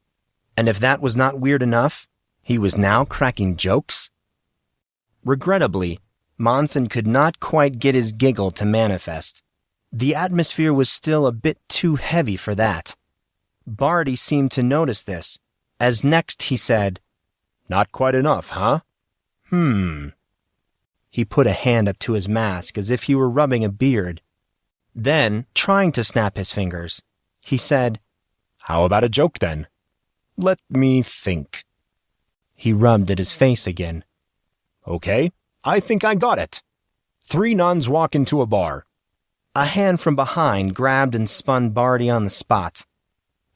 And if that was not weird enough, he was now cracking jokes? Regrettably, Monson could not quite get his giggle to manifest. The atmosphere was still a bit too heavy for that. Barty seemed to notice this, as next he said, "Not quite enough, huh?" He put a hand up to his mask as if he were rubbing a beard. Then, trying to snap his fingers, he said, "How about a joke then? Let me think." He rubbed at his face again. "Okay, I think I got it. 3 nuns walk into a bar." A hand from behind grabbed and spun Barty on the spot.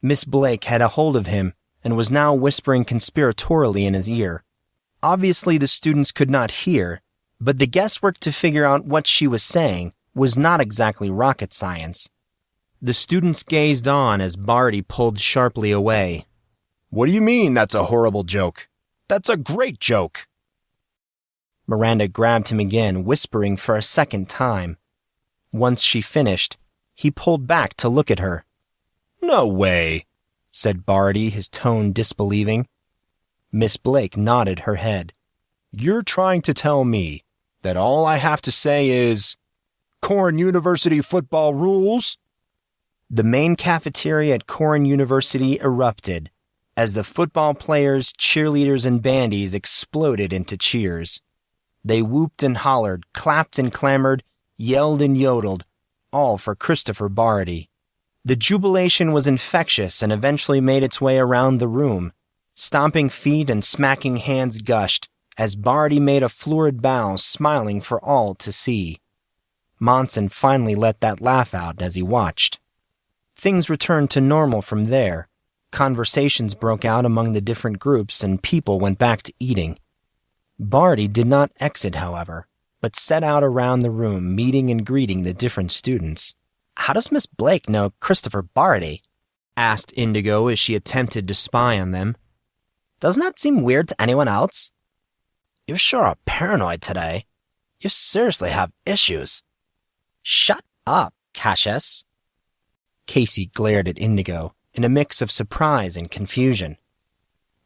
Miss Blake had a hold of him and was now whispering conspiratorially in his ear. Obviously, the students could not hear, but the guesswork to figure out what she was saying was not exactly rocket science. The students gazed on as Barty pulled sharply away. What do you mean that's a horrible joke? That's a great joke. Miranda grabbed him again, whispering for a second time. Once she finished, he pulled back to look at her. No way, said Barty, his tone disbelieving. Miss Blake nodded her head. You're trying to tell me that all I have to say is, Corn University football rules? The main cafeteria at Corn University erupted as the football players, cheerleaders, and bandies exploded into cheers. They whooped and hollered, clapped and clamored, yelled and yodeled, all for Christopher Barty. The jubilation was infectious and eventually made its way around the room. Stomping feet and smacking hands gushed as Barty made a florid bow, smiling for all to see. Monson finally let that laugh out as he watched. Things returned to normal from there. Conversations broke out among the different groups and people went back to eating. Barty did not exit, however, but set out around the room, meeting and greeting the different students. How does Miss Blake know Christopher Barty? Asked Indigo as she attempted to spy on them. Doesn't that seem weird to anyone else? You sure are paranoid today. You seriously have issues. Shut up, Cassius. Casey glared at Indigo in a mix of surprise and confusion.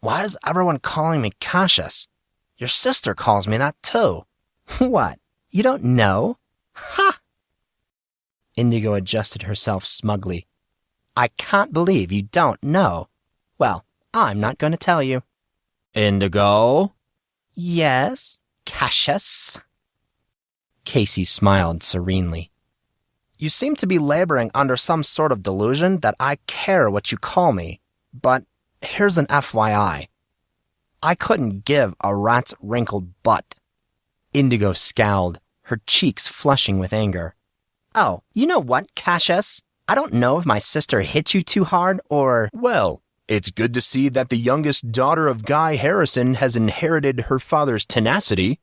Why is everyone calling me Cassius? Your sister calls me that too. What? You don't know? Ha! Indigo adjusted herself smugly. I can't believe you don't know. Well, I'm not going to tell you. Indigo? Yes, Cassius. Casey smiled serenely. You seem to be laboring under some sort of delusion that I care what you call me, but here's an FYI. I couldn't give a rat's wrinkled butt. Indigo scowled, her cheeks flushing with anger. Oh, you know what, Cassius? I don't know if my sister hit you too hard or... Well, it's good to see that the youngest daughter of Guy Harrison has inherited her father's tenacity.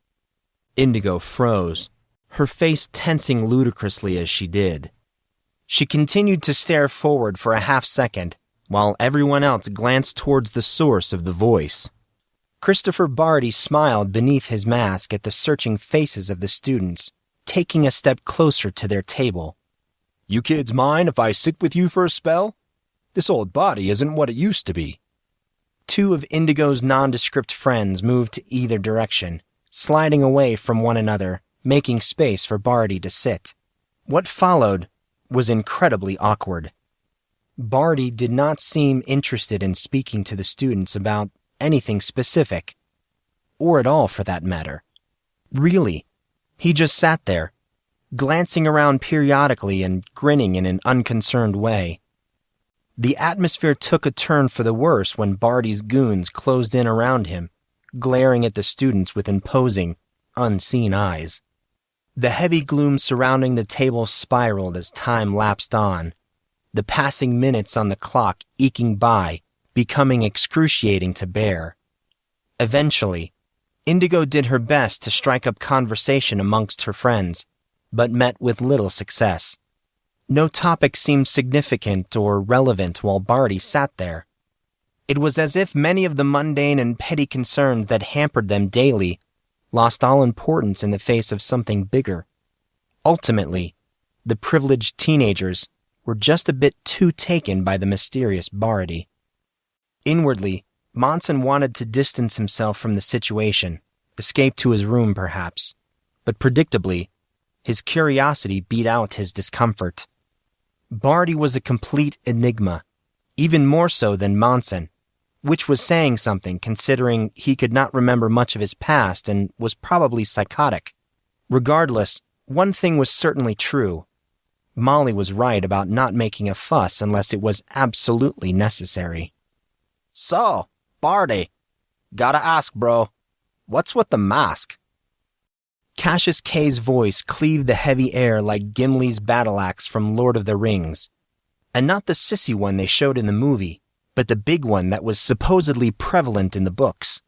Indigo froze, her face tensing ludicrously as she did. She continued to stare forward for a half-second, while everyone else glanced towards the source of the voice. Christopher Barty smiled beneath his mask at the searching faces of the students, taking a step closer to their table. You kids mind if I sit with you for a spell? This old body isn't what it used to be. Two of Indigo's nondescript friends moved to either direction, sliding away from one another, making space for Barty to sit. What followed was incredibly awkward. Barty did not seem interested in speaking to the students about anything specific, or at all for that matter. Really, he just sat there, glancing around periodically and grinning in an unconcerned way. The atmosphere took a turn for the worse when Barty's goons closed in around him, glaring at the students with imposing, unseen eyes. The heavy gloom surrounding the table spiraled as time lapsed on, the passing minutes on the clock eking by, becoming excruciating to bear. Eventually, Indigo did her best to strike up conversation amongst her friends, but met with little success. No topic seemed significant or relevant while Barty sat there. It was as if many of the mundane and petty concerns that hampered them daily lost all importance in the face of something bigger. Ultimately, the privileged teenagers were just a bit too taken by the mysterious Barty. Inwardly, Monson wanted to distance himself from the situation, escape to his room perhaps, but predictably, his curiosity beat out his discomfort. Barty was a complete enigma, even more so than Monson, which was saying something considering he could not remember much of his past and was probably psychotic. Regardless, one thing was certainly true. Molly was right about not making a fuss unless it was absolutely necessary. So, Barty, gotta ask, bro, what's with the mask? Cassius K's voice cleaved the heavy air like Gimli's battle axe from Lord of the Rings, and not the sissy one they showed in the movie, at the big one that was supposedly prevalent in the books.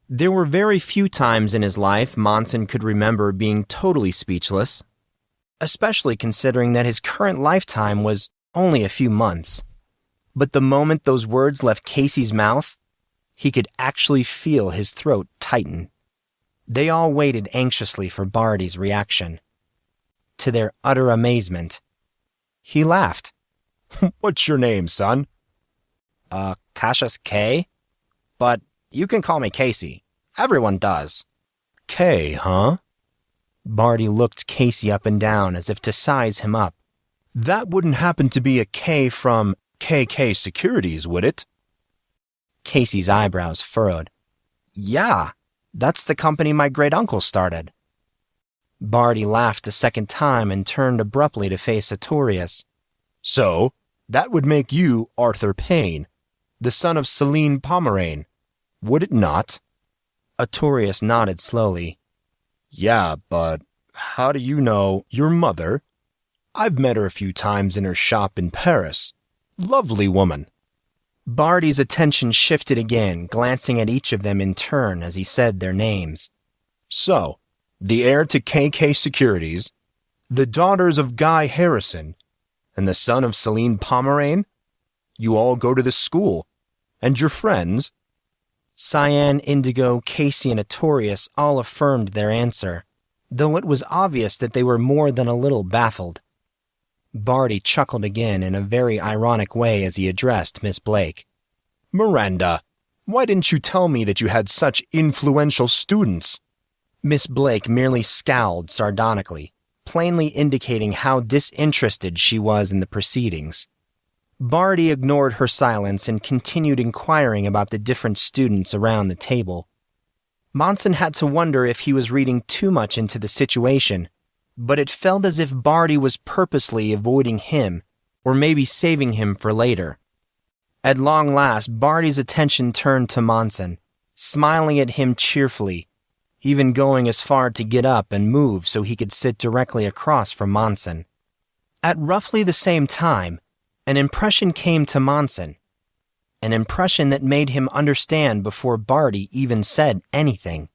There were very few times in his life Monson could remember being totally speechless, especially considering that his current lifetime was only a few months. But the moment those words left Casey's mouth, he could actually feel his throat tighten. They all waited anxiously for Barty's reaction. To their utter amazement, he laughed. What's your name, son? Cassius K? But you can call me Casey. Everyone does. K, huh? Barty looked Casey up and down as if to size him up. That wouldn't happen to be a K from KK Securities, would it? Casey's eyebrows furrowed. Yeah, that's the company my great-uncle started. Barty laughed a second time and turned abruptly to face Artorius. So, that would make you Arthur Payne, the son of Celine Pomerane, would it not? Artorius nodded slowly. Yeah, but how do you know your mother? I've met her a few times in her shop in Paris. Lovely woman. Barty's attention shifted again, glancing at each of them in turn as he said their names. So, the heir to KK Securities, the daughters of Guy Harrison, and the son of Celine Pomerane? You all go to this school. And your friends? Cyan, Indigo, Casey, and Artorius all affirmed their answer, though it was obvious that they were more than a little baffled. Barty chuckled again in a very ironic way as he addressed Miss Blake. Miranda, why didn't you tell me that you had such influential students? Miss Blake merely scowled sardonically, plainly indicating how disinterested she was in the proceedings. Barty ignored her silence and continued inquiring about the different students around the table. Monson had to wonder if he was reading too much into the situation, but it felt as if Barty was purposely avoiding him, or maybe saving him for later. At long last, Barty's attention turned to Monson, smiling at him cheerfully, even going as far to get up and move so he could sit directly across from Monson. At roughly the same time, an impression came to Monson, an impression that made him understand before Barty even said anything.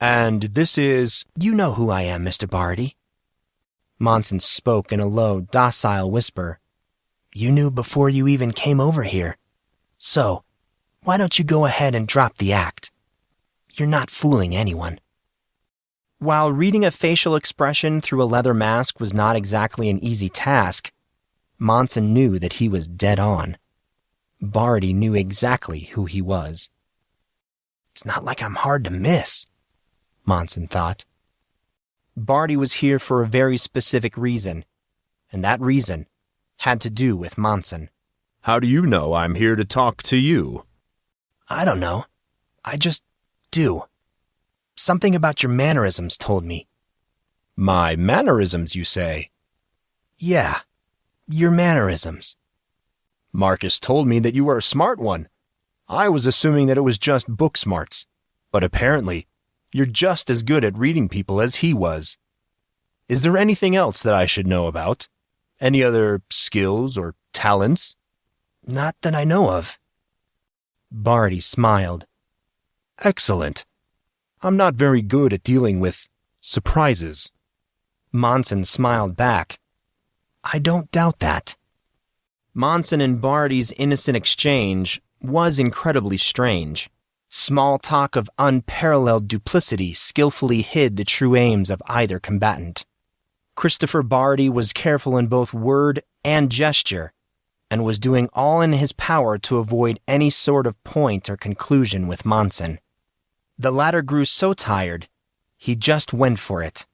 And this is... You know who I am, Mr. Barty. Monson spoke in a low, docile whisper. You knew before you even came over here. So, why don't you go ahead and drop the act? You're not fooling anyone. While reading a facial expression through a leather mask was not exactly an easy task, Monson knew that he was dead on. Barty knew exactly who he was. It's not like I'm hard to miss, Monson thought. Barty was here for a very specific reason, and that reason had to do with Monson. How do you know I'm here to talk to you? I don't know. I just do. Something about your mannerisms told me. My mannerisms, you say? Yeah, your mannerisms. Marcus told me that you were a smart one. I was assuming that it was just book smarts, but apparently, you're just as good at reading people as he was. Is there anything else that I should know about? Any other skills or talents? Not that I know of. Barty smiled. Excellent. I'm not very good at dealing with surprises. Monson smiled back. I don't doubt that. Monson and Barty's innocent exchange was incredibly strange. Small talk of unparalleled duplicity skillfully hid the true aims of either combatant. Christopher Barty was careful in both word and gesture, and was doing all in his power to avoid any sort of point or conclusion with Monson. The latter grew so tired, he just went for it.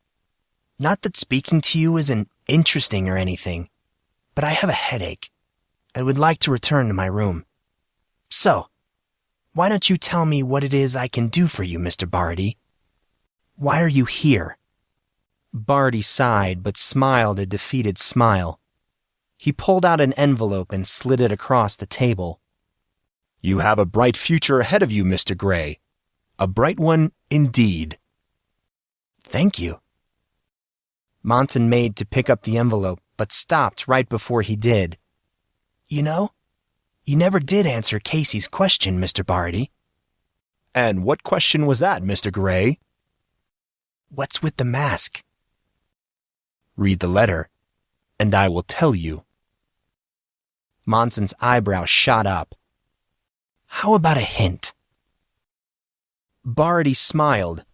Not that speaking to you isn't interesting or anything, but I have a headache. I would like to return to my room. So, why don't you tell me what it is I can do for you, Mr. Barty? Why are you here? Barty sighed but smiled a defeated smile. He pulled out an envelope and slid it across the table. You have a bright future ahead of you, Mr. Grey. A bright one indeed. Thank you. Monson made to pick up the envelope, but stopped right before he did. You know, You never did answer Casey's question, Mr. Barty. And what question was that, Mr. Grey? What's with the mask? Read the letter, and I will tell you. Monson's eyebrow shot up. How about a hint? Barty smiled,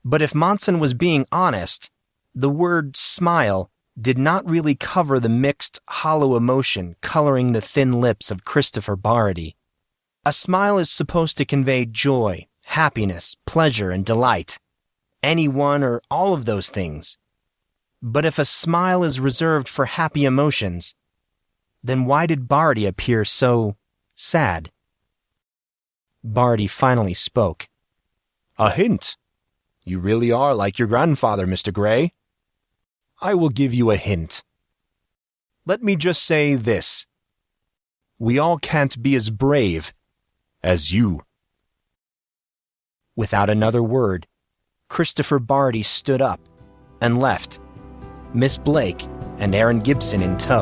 but if Monson was being honest, the word smile did not really cover the mixed, hollow emotion coloring the thin lips of Christopher Barty. A smile is supposed to convey joy, happiness, pleasure, and delight. Any one or all of those things. But if a smile is reserved for happy emotions, then why did Barty appear so sad? Barty finally spoke. A hint. You really are like your grandfather, Mr. Grey. I will give you a hint. Let me just say this. We all can't be as brave as you. Without another word, Christopher Barty stood up and left, Miss Blake and Aaron Gibson in tow.